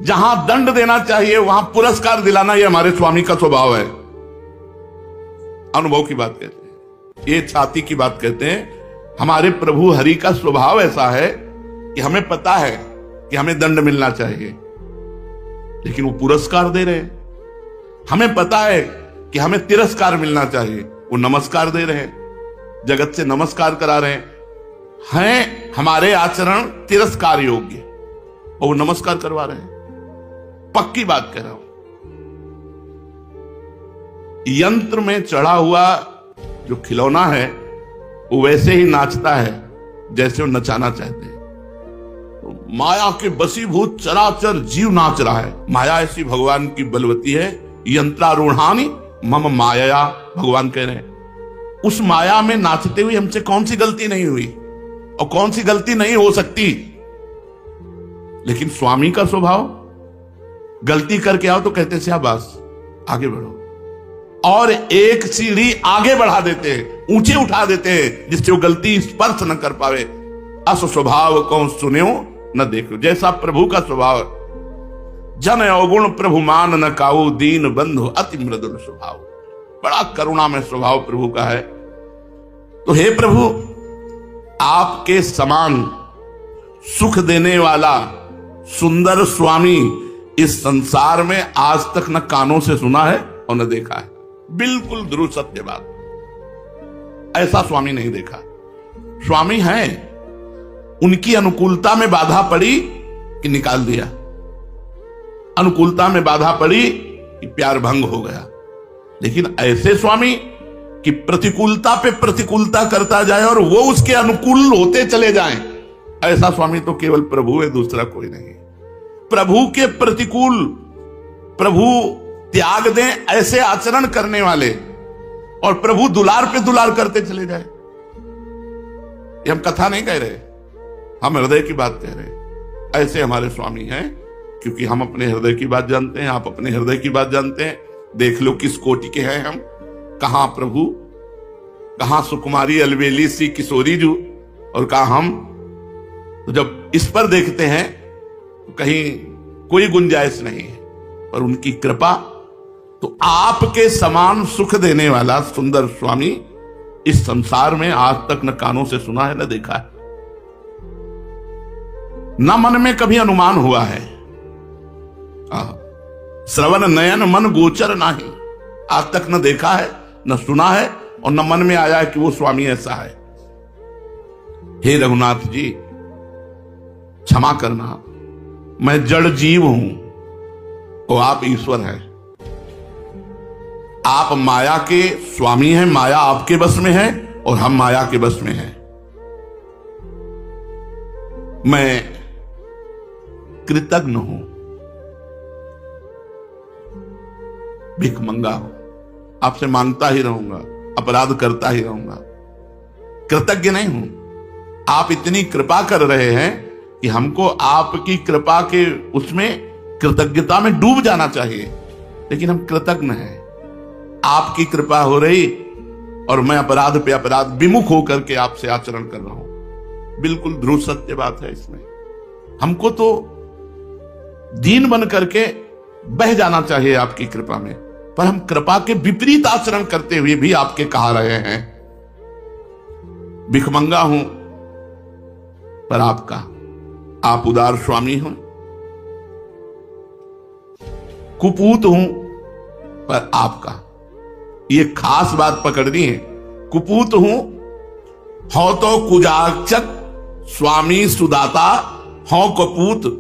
जहां दंड देना चाहिए वहां पुरस्कार दिलाना, यह हमारे स्वामी का स्वभाव है। अनुभव की बात कहते हैं, ये छाती की बात कहते हैं। हमारे प्रभु हरि का स्वभाव ऐसा है कि हमें पता है कि हमें दंड मिलना चाहिए, लेकिन वो पुरस्कार दे रहे हैं। हमें पता है कि हमें तिरस्कार मिलना चाहिए, वो नमस्कार दे रहे हैं, जगत से नमस्कार करा रहे हैं। हमारे आचरण तिरस्कार योग्य और वो नमस्कार करवा रहे हैं। पक्की बात कह रहा हूं। यंत्र में चढ़ा हुआ जो खिलौना है वो वैसे ही नाचता है जैसे वो नचाना चाहते हैं। तो माया के बसीभूत चराचर जीव नाच रहा है। माया ऐसी भगवान की बलवती है। यंत्रारूढ़ानी मम माया, भगवान कह रहे हैं। उस माया में नाचते हुए हमसे कौन सी गलती नहीं हुई और कौन सी गलती नहीं हो सकती। लेकिन स्वामी का स्वभाव, गलती करके आओ तो कहते शाबाश, आगे बढ़ो, और एक सीढ़ी आगे बढ़ा देते हैं, ऊंचे उठा देते हैं, जिससे वो गलती स्पर्श न कर पावे। अस स्वभाव कौन सुन्यो न देखो, जैसा प्रभु का स्वभाव। जन अवगुण प्रभु मान न काऊ, दीन बंधु अति मृदुल स्वभाव। बड़ा करुणा में स्वभाव प्रभु का है। तो हे प्रभु, आपके समान सुख देने वाला सुंदर स्वामी इस संसार में आज तक न कानों से सुना है और न देखा है। बिल्कुल ध्रुव सत्य बात। ऐसा स्वामी नहीं देखा। स्वामी है, उनकी अनुकूलता में बाधा पड़ी कि निकाल दिया, अनुकूलता में बाधा पड़ी कि प्यार भंग हो गया। लेकिन ऐसे स्वामी कि प्रतिकूलता पे प्रतिकूलता करता जाए और वो उसके अनुकूल होते चले जाएं, ऐसा स्वामी तो केवल प्रभु है, दूसरा कोई नहीं। प्रभु के प्रतिकूल, प्रभु त्याग दें ऐसे आचरण करने वाले, और प्रभु दुलार पे दुलार करते चले जाए। ये हम कथा नहीं कह रहे, हम हृदय की बात कह रहे। ऐसे हमारे स्वामी हैं, क्योंकि हम अपने हृदय की बात जानते हैं, आप अपने हृदय की बात जानते हैं। देख लो किस कोटि के हैं हम, कहां प्रभु, कहां सुकुमारी अलवेली सी किशोरी जू, और कहां हम। तो जब इस पर देखते हैं तो कहीं कोई गुंजाइश नहीं है, पर उनकी कृपा। तो आपके समान सुख देने वाला सुंदर स्वामी इस संसार में आज तक न कानों से सुना है, न देखा है, न मन में कभी अनुमान हुआ है। श्रवण नयन मन गोचर नहीं, आज तक न देखा है, न सुना है, और न मन में आया है कि वो स्वामी ऐसा है। हे रघुनाथ जी, क्षमा करना, मैं जड़ जीव हूं और आप ईश्वर हैं। आप माया के स्वामी हैं, माया आपके बस में है और हम माया के बस में हैं। मैं कृतज्ञ हूं, भिखमंगा हूं, आपसे मांगता ही रहूंगा, अपराध करता ही रहूंगा, कृतज्ञ नहीं हूं। आप इतनी कृपा कर रहे हैं कि हमको आपकी कृपा के उसमें कृतज्ञता में डूब जाना चाहिए, लेकिन हम कृतज्ञ हैं। आपकी कृपा हो रही और मैं अपराध पे अपराध विमुख होकर के आपसे आचरण कर रहा हूं। बिल्कुल ध्रुव सत्य बात है इसमें। हमको तो दीन बन करके बह जाना चाहिए आपकी कृपा में, पर हम कृपा के विपरीत आचरण करते हुए भी आपके कहा रहे हैं। भिखमंगा हूं पर आपका, आप उदार स्वामी हो। कुपूत हूं पर आपका, ये खास बात पकड़नी है। कुपूत हूं, हो तो कुजाचक स्वामी सुदाता, हो कपूत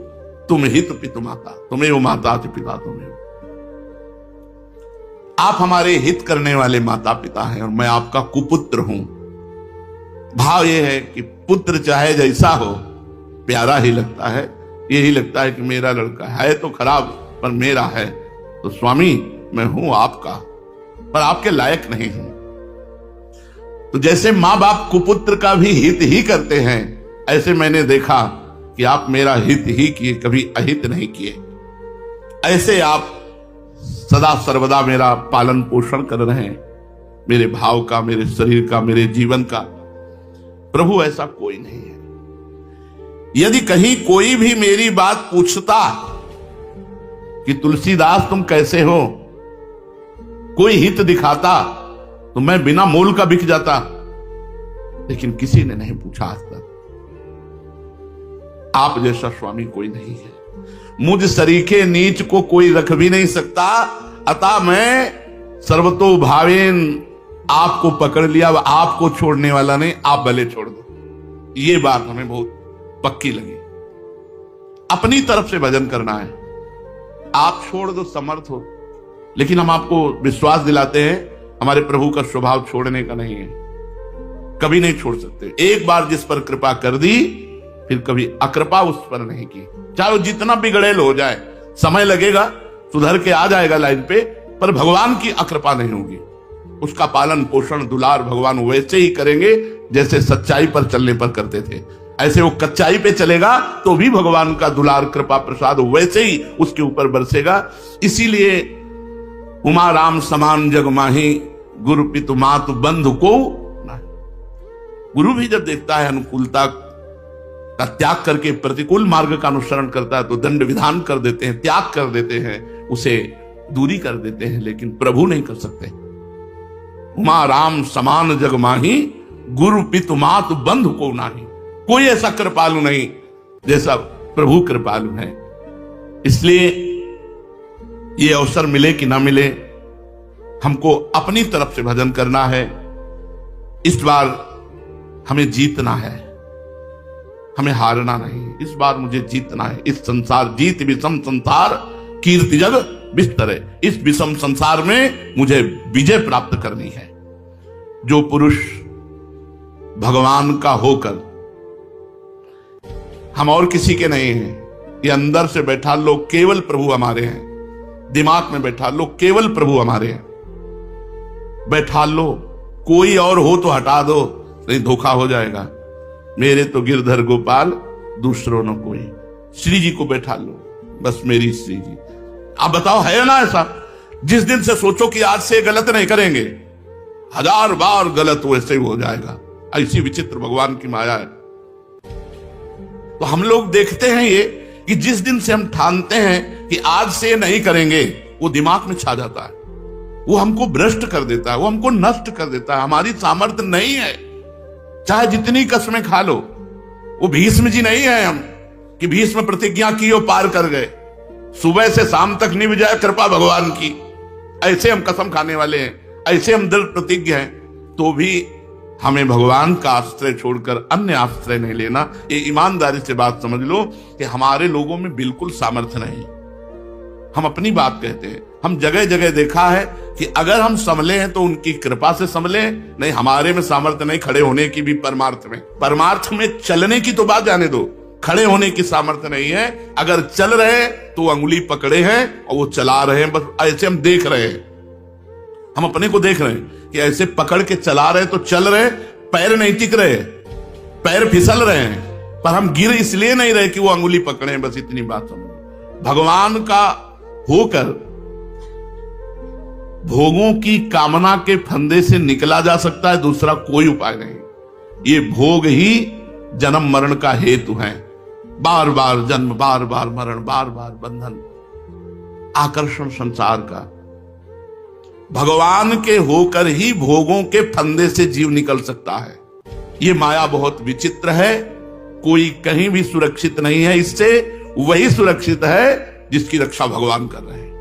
तुम हित पितु माता, तुम्हें वो माता पिता तुम्हें। आप हमारे हित करने वाले माता पिता हैं और मैं आपका कुपुत्र हूं। भाव यह है कि पुत्र चाहे जैसा हो प्यारा ही लगता है, यही लगता है कि मेरा लड़का है तो खराब पर मेरा है। तो स्वामी मैं हूं आपका, पर आपके लायक नहीं हूं। तो जैसे मां बाप कुपुत्र का भी हित ही करते हैं, ऐसे मैंने देखा कि आप मेरा हित ही किए, कभी अहित नहीं किए। ऐसे आप सदा सर्वदा मेरा पालन पोषण कर रहे हैं, मेरे भाव का, मेरे शरीर का, मेरे जीवन का। प्रभु ऐसा कोई नहीं है। यदि कहीं कोई भी मेरी बात पूछता कि तुलसीदास तुम कैसे हो, कोई हित दिखाता, तो मैं बिना मोल का बिक जाता, लेकिन किसी ने नहीं पूछा आज तक। आप जैसा स्वामी कोई नहीं है। मुझ सरीखे नीच को कोई रख भी नहीं सकता, अतः मैं सर्वतो भावेन आपको पकड़ लिया, आपको छोड़ने वाला नहीं, आप भले छोड़ दो। ये बात हमें बहुत पक्की लगी। अपनी तरफ से भजन करना है, आप छोड़ दो, समर्थ हो, लेकिन हम आपको विश्वास दिलाते हैं हमारे प्रभु का स्वभाव छोड़ने का नहीं है, कभी नहीं छोड़ सकते। एक बार जिस पर कृपा कर दी, फिर कभी अकृपा उस पर नहीं की। चाहे वो जितना बिगड़ेल हो जाए, समय लगेगा, सुधर के आ जाएगा लाइन पे, पर भगवान की अकृपा नहीं होगी। उसका पालन पोषण दुलार भगवान वैसे ही करेंगे जैसे सच्चाई पर चलने पर करते थे। ऐसे वो कच्चाई पे चलेगा तो भी भगवान का दुलार कृपा प्रसाद वैसे ही उसके ऊपर बरसेगा। इसीलिए उमा राम समान जग माही, गुरु पितु मातु बंधु को नहीं। गुरु भी जब देखता है अनुकूलता का त्याग करके प्रतिकूल मार्ग का अनुसरण करता है, तो दंड विधान कर देते हैं, त्याग कर देते हैं, उसे दूरी कर देते हैं, लेकिन प्रभु नहीं कर सकते। उमा राम समान जग माही, गुरु पितु मातु बंधु को नाही। कोई ऐसा कृपालु नहीं जैसा प्रभु कृपालु है। इसलिए ये अवसर मिले कि ना मिले, हमको अपनी तरफ से भजन करना है। इस बार हमें जीतना है, हमें हारना नहीं। इस बार मुझे जीतना है। इस संसार जीत विषम संसार, कीर्ति जग बिस्तर है। इस विषम संसार में मुझे विजय प्राप्त करनी है। जो पुरुष भगवान का होकर, हम और किसी के नहीं हैं, ये अंदर से बैठा लो केवल प्रभु हमारे हैं, दिमाग में बैठा लो केवल प्रभु हमारे हैं, बैठा लो, कोई और हो तो हटा दो, नहीं धोखा हो जाएगा। मेरे तो गिरधर गोपाल दूसरों न कोई, श्री जी को बैठा लो, बस मेरी श्री जी। आप बताओ है ना ऐसा? जिस दिन से सोचो कि आज से गलत नहीं करेंगे, 1000 बार गलत वैसे ही हो जाएगा। ऐसी विचित्र भगवान की माया है। तो हम लोग देखते हैं ये कि जिस दिन से हम ठानते हैं कि आज से नहीं करेंगे, वो दिमाग में छा जाता है, वो हमको भ्रष्ट कर देता है, वो हमको नष्ट कर देता है। हमारी सामर्थ्य नहीं है, चाहे जितनी कसमें खा लो। वो भीष्म जी नहीं है हम कि भीष्म प्रतिज्ञा की और पार कर गए, सुबह से शाम तक निभ जाए कृपा भगवान की, ऐसे हम कसम खाने वाले हैं, ऐसे हम दृढ़ प्रतिज्ञ हैं। तो भी हमें भगवान का आश्रय छोड़कर अन्य आश्रय नहीं लेना। ये ईमानदारी से बात समझ लो कि हमारे लोगों में बिल्कुल सामर्थ्य नहीं। हम अपनी बात कहते हैं, हम जगह जगह देखा है कि अगर हम संभले हैं तो उनकी कृपा से संभले, नहीं हमारे में सामर्थ्य नहीं खड़े होने की भी। परमार्थ में चलने की तो बात जाने दो, खड़े होने की सामर्थ्य नहीं है। अगर चल रहे तो अंगुली पकड़े हैं और वो चला रहे हैं, बस ऐसे हम देख रहे हैं। हम अपने को देख रहे हैं कि ऐसे पकड़ के चला रहे तो चल रहे, पैर नहीं टिक रहे, पैर फिसल रहे हैं, पर हम गिर इसलिए नहीं रहे कि वो अंगुली पकड़े। बस इतनी बात समझो। भगवान का होकर भोगों की कामना के फंदे से निकला जा सकता है, दूसरा कोई उपाय नहीं। ये भोग ही जन्म मरण का हेतु है। बार बार जन्म, बार बार मरण, बार बार बंधन, आकर्षण संसार का। भगवान के होकर ही भोगों के फंदे से जीव निकल सकता है। ये माया बहुत विचित्र है, कोई कहीं भी सुरक्षित नहीं है इससे। वही सुरक्षित है जिसकी रक्षा भगवान कर रहे हैं।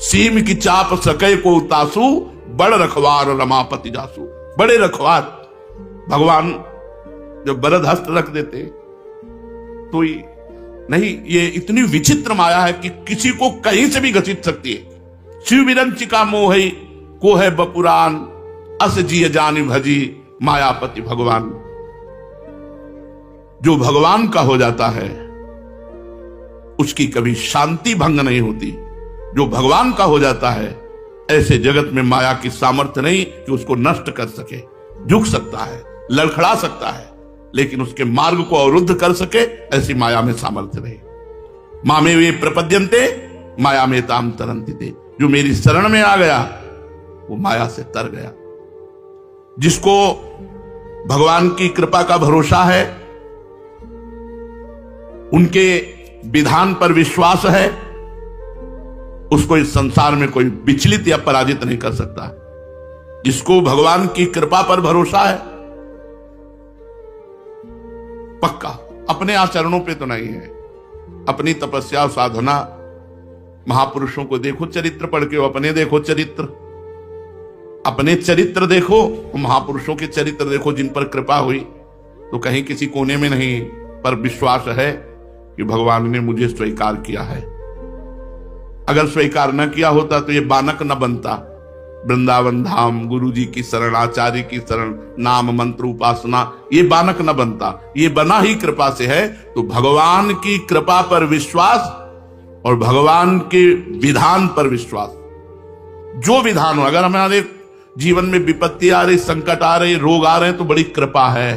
सीम की चाप सके को उतासु, बड़ रखवार रमापति जासु। बड़े रखवार भगवान जब बरद हस्त रख देते तो नहीं, ये इतनी विचित्र माया है कि किसी को कहीं से भी घसीट सकती है। शिव विरंचिका मोहई को है बपुरान, अस जिय जानी भजी मायापति भगवान। जो भगवान का हो जाता है उसकी कभी शांति भंग नहीं होती। जो भगवान का हो जाता है, ऐसे जगत में माया की सामर्थ्य नहीं कि उसको नष्ट कर सके। झुक सकता है, लड़खड़ा सकता है, लेकिन उसके मार्ग को अवरुद्ध कर सके, ऐसी माया में सामर्थ्य नहीं। मामे वे प्रपद्यन्ते माया में ताम तरंती थे। जो मेरी शरण में आ गया वो माया से तर गया। जिसको भगवान की कृपा का भरोसा है, उनके विधान पर विश्वास है, उसको इस संसार में कोई विचलित या पराजित नहीं कर सकता। जिसको भगवान की कृपा पर भरोसा है, पक्का, अपने आचरणों पे तो नहीं है, अपनी तपस्या साधना। महापुरुषों को देखो चरित्र पढ़ के, अपने देखो चरित्र, अपने चरित्र देखो, महापुरुषों के चरित्र देखो जिन पर कृपा हुई। तो कहीं किसी कोने में नहीं, पर विश्वास है कि भगवान ने मुझे स्वीकार किया है। अगर स्वीकार न किया होता तो ये बानक न बनता। वृंदावन धाम, गुरु जी की शरण, आचार्य की शरण, नाम मंत्र उपासना, ये बानक न बनता। ये बना ही कृपा से है। तो भगवान की कृपा पर विश्वास और भगवान के विधान पर विश्वास। जो विधान हो, अगर हमारे जीवन में विपत्ति आ रही, संकट आ रही, रोग आ रहे हैं, तो बड़ी कृपा है।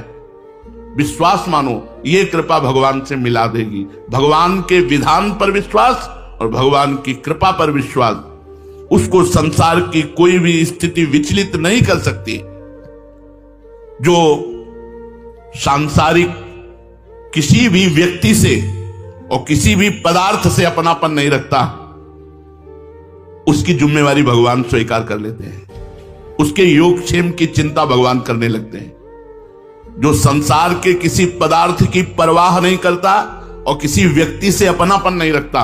विश्वास मानो, ये कृपा भगवान से मिला देगी। भगवान के विधान पर विश्वास और भगवान की कृपा पर विश्वास, उसको संसार की कोई भी स्थिति विचलित नहीं कर सकती। जो सांसारिक किसी भी व्यक्ति से और किसी भी पदार्थ से अपनापन नहीं रखता, उसकी जिम्मेवारी भगवान स्वीकार कर लेते हैं। उसके योगक्षेम की चिंता भगवान करने लगते हैं। जो संसार के किसी पदार्थ की परवाह नहीं करता और किसी व्यक्ति से अपनापन नहीं रखता,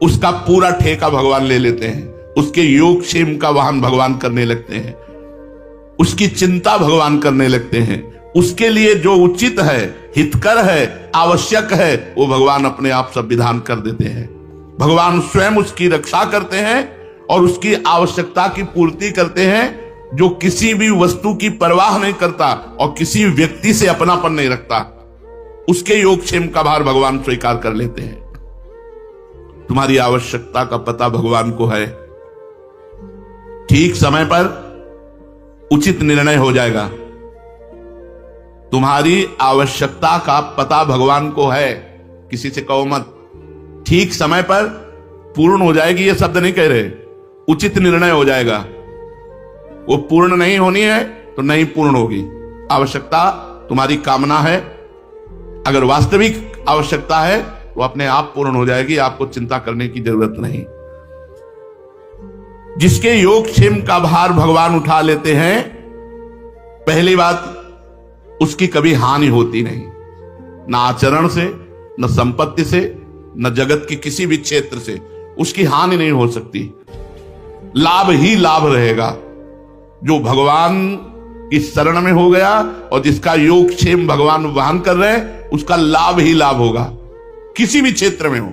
उसका पूरा ठेका भगवान ले लेते हैं। उसके योगक्षेम का वहन भगवान करने लगते हैं, उसकी चिंता भगवान करने लगते हैं। उसके लिए जो उचित है, हितकर है, आवश्यक है, वो भगवान अपने आप सब विधान कर देते हैं। भगवान स्वयं उसकी रक्षा करते हैं और उसकी आवश्यकता की पूर्ति करते हैं। जो किसी भी वस्तु की परवाह नहीं करता और किसी व्यक्ति से अपनापन नहीं रखता, उसके योगक्षेम का भार भगवान स्वीकार कर लेते हैं। तुम्हारी आवश्यकता का पता भगवान को है, ठीक समय पर उचित निर्णय हो जाएगा। तुम्हारी आवश्यकता का पता भगवान को है, किसी से कहो मत, ठीक समय पर पूर्ण हो जाएगी, ये शब्द नहीं कह रहे, उचित निर्णय हो जाएगा। वो पूर्ण नहीं होनी है तो नहीं पूर्ण होगी। आवश्यकता तुम्हारी कामना है, अगर वास्तविक आवश्यकता है तो अपने आप पूर्ण हो जाएगी, आपको चिंता करने की जरूरत नहीं। जिसके योगक्षेम का भार भगवान उठा लेते हैं, पहली बात, उसकी कभी हानि होती नहीं, ना आचरण से, न संपत्ति से, न जगत की किसी भी क्षेत्र से उसकी हानि नहीं हो सकती। लाभ ही लाभ रहेगा। जो भगवान की शरण में हो गया और जिसका योगक्षेम भगवान वहन कर रहे हैं, उसका लाभ ही लाभ होगा। किसी भी क्षेत्र में हो,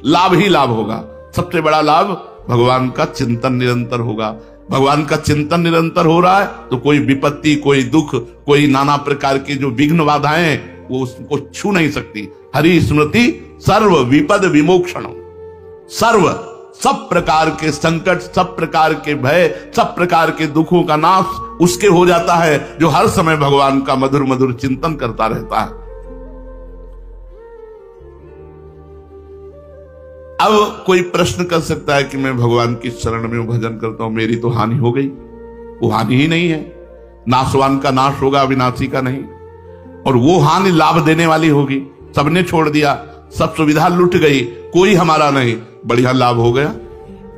लाभ ही लाभ होगा। सबसे बड़ा लाभ भगवान का चिंतन निरंतर होगा। भगवान का चिंतन निरंतर हो रहा है तो कोई विपत्ति, कोई दुख, कोई नाना प्रकार की जो विघ्न बाधाएं हैं वो उसको छू नहीं सकती। हरि स्मृति सर्व विपद विमोक्षण। सर्व, सब प्रकार के संकट, सब प्रकार के भय, सब प्रकार के दुखों का नाश उसके हो जाता है जो हर समय भगवान का मधुर मधुर चिंतन करता रहता है। अब कोई प्रश्न कर सकता है कि मैं भगवान की शरण में भजन करता हूं, मेरी तो हानि हो गई। वो हानि ही नहीं है। नाशवान का नाश होगा, अविनाशी का नहीं। और वो हानि लाभ देने वाली होगी। सबने छोड़ दिया, सब सुविधा लुट गई, कोई हमारा नहीं, बढ़िया लाभ हो गया।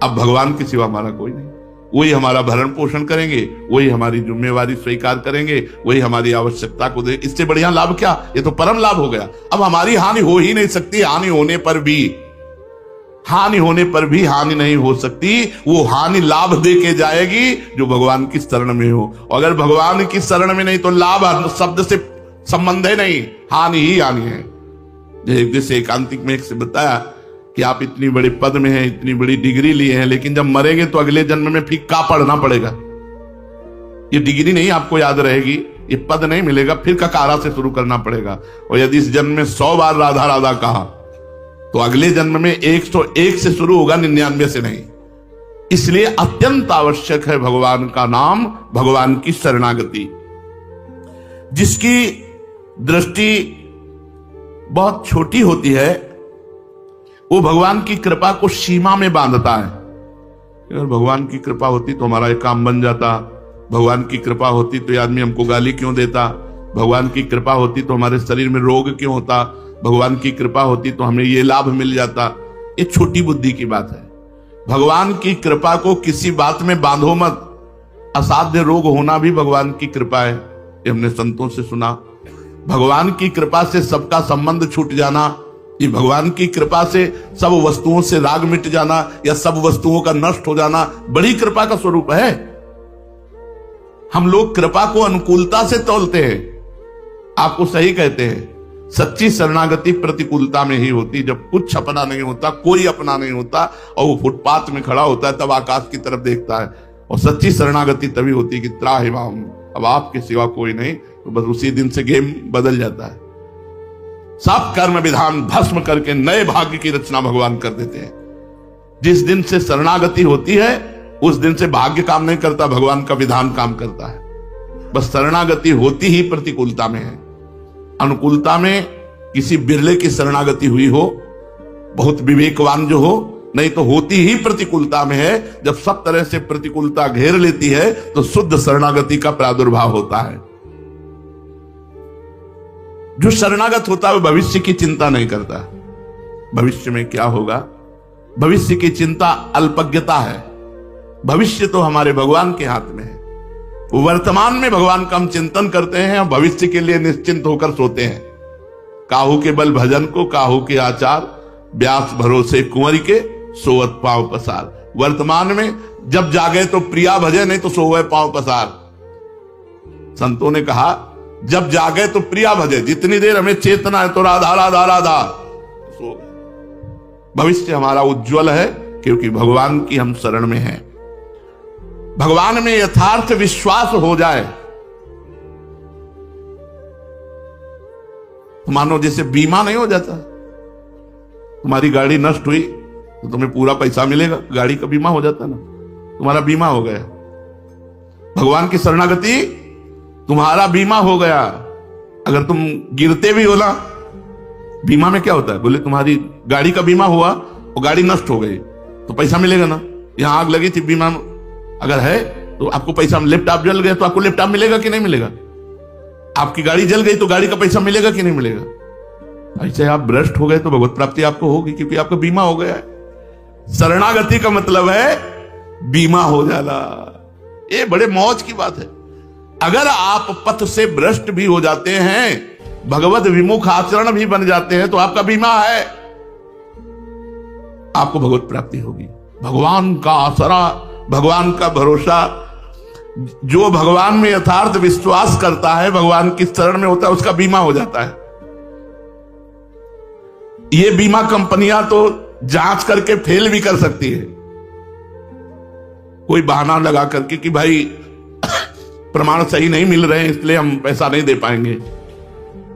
अब भगवान के सिवा हमारा कोई नहीं। वही हमारा भरण पोषण करेंगे, वही हमारी जिम्मेवारी स्वीकार करेंगे, वही हमारी आवश्यकता को दे। इससे बढ़िया लाभ क्या? ये तो परम लाभ हो गया। अब हमारी हानि हो ही नहीं सकती। हानि होने पर भी हानि नहीं हो सकती। वो हानि लाभ दे के जाएगी जो भगवान की शरण में हो। अगर भगवान की शरण में नहीं तो लाभ शब्द से संबंध है नहीं, हानि ही हानि है। जैसे एकांतिक में एक से बताया कि आप इतनी बड़े पद में हैं, इतनी बड़ी डिग्री लिए हैं, लेकिन जब मरेंगे तो अगले जन्म में फिर का पढ़ना पड़ेगा। ये डिग्री नहीं आपको याद रहेगी, ये पद नहीं मिलेगा, फिर ककारा से शुरू करना पड़ेगा। और यदि इस जन्म में 100 बार राधा राधा कहा तो अगले जन्म में 101 से शुरू होगा, 99 से नहीं। इसलिए अत्यंत आवश्यक है भगवान का नाम, भगवान की शरणागति। जिसकी दृष्टि बहुत छोटी होती है वो भगवान की कृपा को सीमा में बांधता है। अगर भगवान की कृपा होती तो हमारा एक काम बन जाता, भगवान की कृपा होती तो ये आदमी हमको गाली क्यों देता, भगवान की कृपा होती तो हमारे शरीर में रोग क्यों होता, भगवान की कृपा होती तो हमें ये लाभ मिल जाता। ये छोटी बुद्धि की बात है। भगवान की कृपा को किसी बात में बांधो मत। असाध्य रोग होना भी भगवान की कृपा है, ये हमने संतों से सुना। भगवान की कृपा से सबका संबंध छूट जाना, ये भगवान की कृपा से सब वस्तुओं से राग मिट जाना या सब वस्तुओं का नष्ट हो जाना बड़ी कृपा का स्वरूप है। हम लोग कृपा को अनुकूलता से तौलते हैं। आपको सही कहते हैं, सच्ची शरणागति प्रतिकूलता में ही होती। जब कुछ अपना नहीं होता, कोई अपना नहीं होता और वो फुटपाथ में खड़ा होता है तब आकाश की तरफ देखता है। और सच्ची शरणागति तभी होती है कि त्राहिमाम, अब आपके सिवा कोई नहीं, तो बस उसी दिन से गेम बदल जाता है। सब कर्म विधान भस्म करके नए भाग्य की रचना भगवान कर देते हैं। जिस दिन से शरणागति होती है उस दिन से भाग्य काम नहीं करता, भगवान का विधान काम करता है। बस शरणागति होती ही प्रतिकूलता में है। अनुकूलता में किसी बिरले की शरणागति हुई हो, बहुत विवेकवान जो हो, नहीं तो होती ही प्रतिकूलता में है। जब सब तरह से प्रतिकूलता घेर लेती है तो शुद्ध शरणागति का प्रादुर्भाव होता है। जो शरणागत होता है वो भविष्य की चिंता नहीं करता। भविष्य में क्या होगा, भविष्य की चिंता अल्पज्ञता है। भविष्य तो हमारे भगवान के हाथ में है। वर्तमान में भगवान का हम चिंतन करते हैं और भविष्य के लिए निश्चिंत होकर सोते हैं। काहू के बल भजन को काहू के आचार, व्यास भरोसे कुंवरी के सोवत पांव पसार। वर्तमान में जब जागे तो प्रिया भजे, नहीं तो सोवे पांव पसार। संतों ने कहा जब जागे तो प्रिया भजे, जितनी देर हमें चेतना है तो राधा राधा राधा। सो भविष्य हमारा उज्जवल है क्योंकि भगवान की हम शरण में हैं। भगवान में यथार्थ विश्वास हो जाए तो मानो जैसे बीमा नहीं हो जाता, तुम्हारी गाड़ी नष्ट हुई तो तुम्हें पूरा पैसा मिलेगा, गाड़ी का बीमा हो जाता ना, तुम्हारा बीमा हो गया। भगवान की शरणागति तुम्हारा बीमा हो गया। अगर तुम गिरते भी हो ना, बीमा में क्या होता है, बोले तुम्हारी गाड़ी का बीमा हुआ और गाड़ी नष्ट हो गई तो पैसा मिलेगा ना। यहां आग लगी थी, बीमा अगर है तो आपको पैसा, लैपटॉप जल गया तो आपको लैपटॉप मिलेगा कि नहीं मिलेगा, आपकी गाड़ी जल गई तो गाड़ी का पैसा मिलेगा कि नहीं मिलेगा। ऐसे आप भ्रष्ट हो गए तो भगवत प्राप्ति आपको होगी, क्योंकि आपका बीमा हो गया है। शरणागति का मतलब है बीमा हो जाना। ये बड़े मौज की बात है। अगर आप पथ से भ्रष्ट भी हो जाते हैं, भगवत विमुख आचरण भी बन जाते हैं, तो आपका बीमा है, आपको भगवत प्राप्ति होगी। भगवान का आसरा, भगवान का भरोसा, जो भगवान में यथार्थ विश्वास करता है, भगवान की शरण में होता है, उसका बीमा हो जाता है। ये बीमा कंपनियां तो जांच करके फेल भी कर सकती है, कोई बहाना लगा करके कि भाई प्रमाण सही नहीं मिल रहे हैं इसलिए हम पैसा नहीं दे पाएंगे।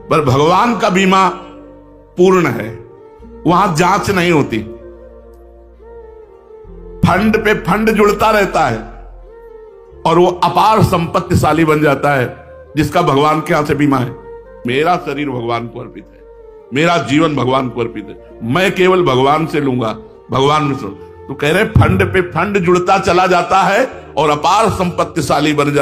पर भगवान का बीमा पूर्ण है, वहां जांच नहीं होती, फंड पे फंड जुड़ता रहता है और वो अपार संपत्तिशाली बन जाता है, जिसका भगवान के यहां से बीमा है। मेरा शरीर भगवान को अर्पित है, मेरा जीवन भगवान को अर्पित है, मैं केवल भगवान से लूंगा, भगवान में तो कह रहे फंड पे फंड जुड़ता चला जाता है और अपार संपत्तिशाली बन जाता है।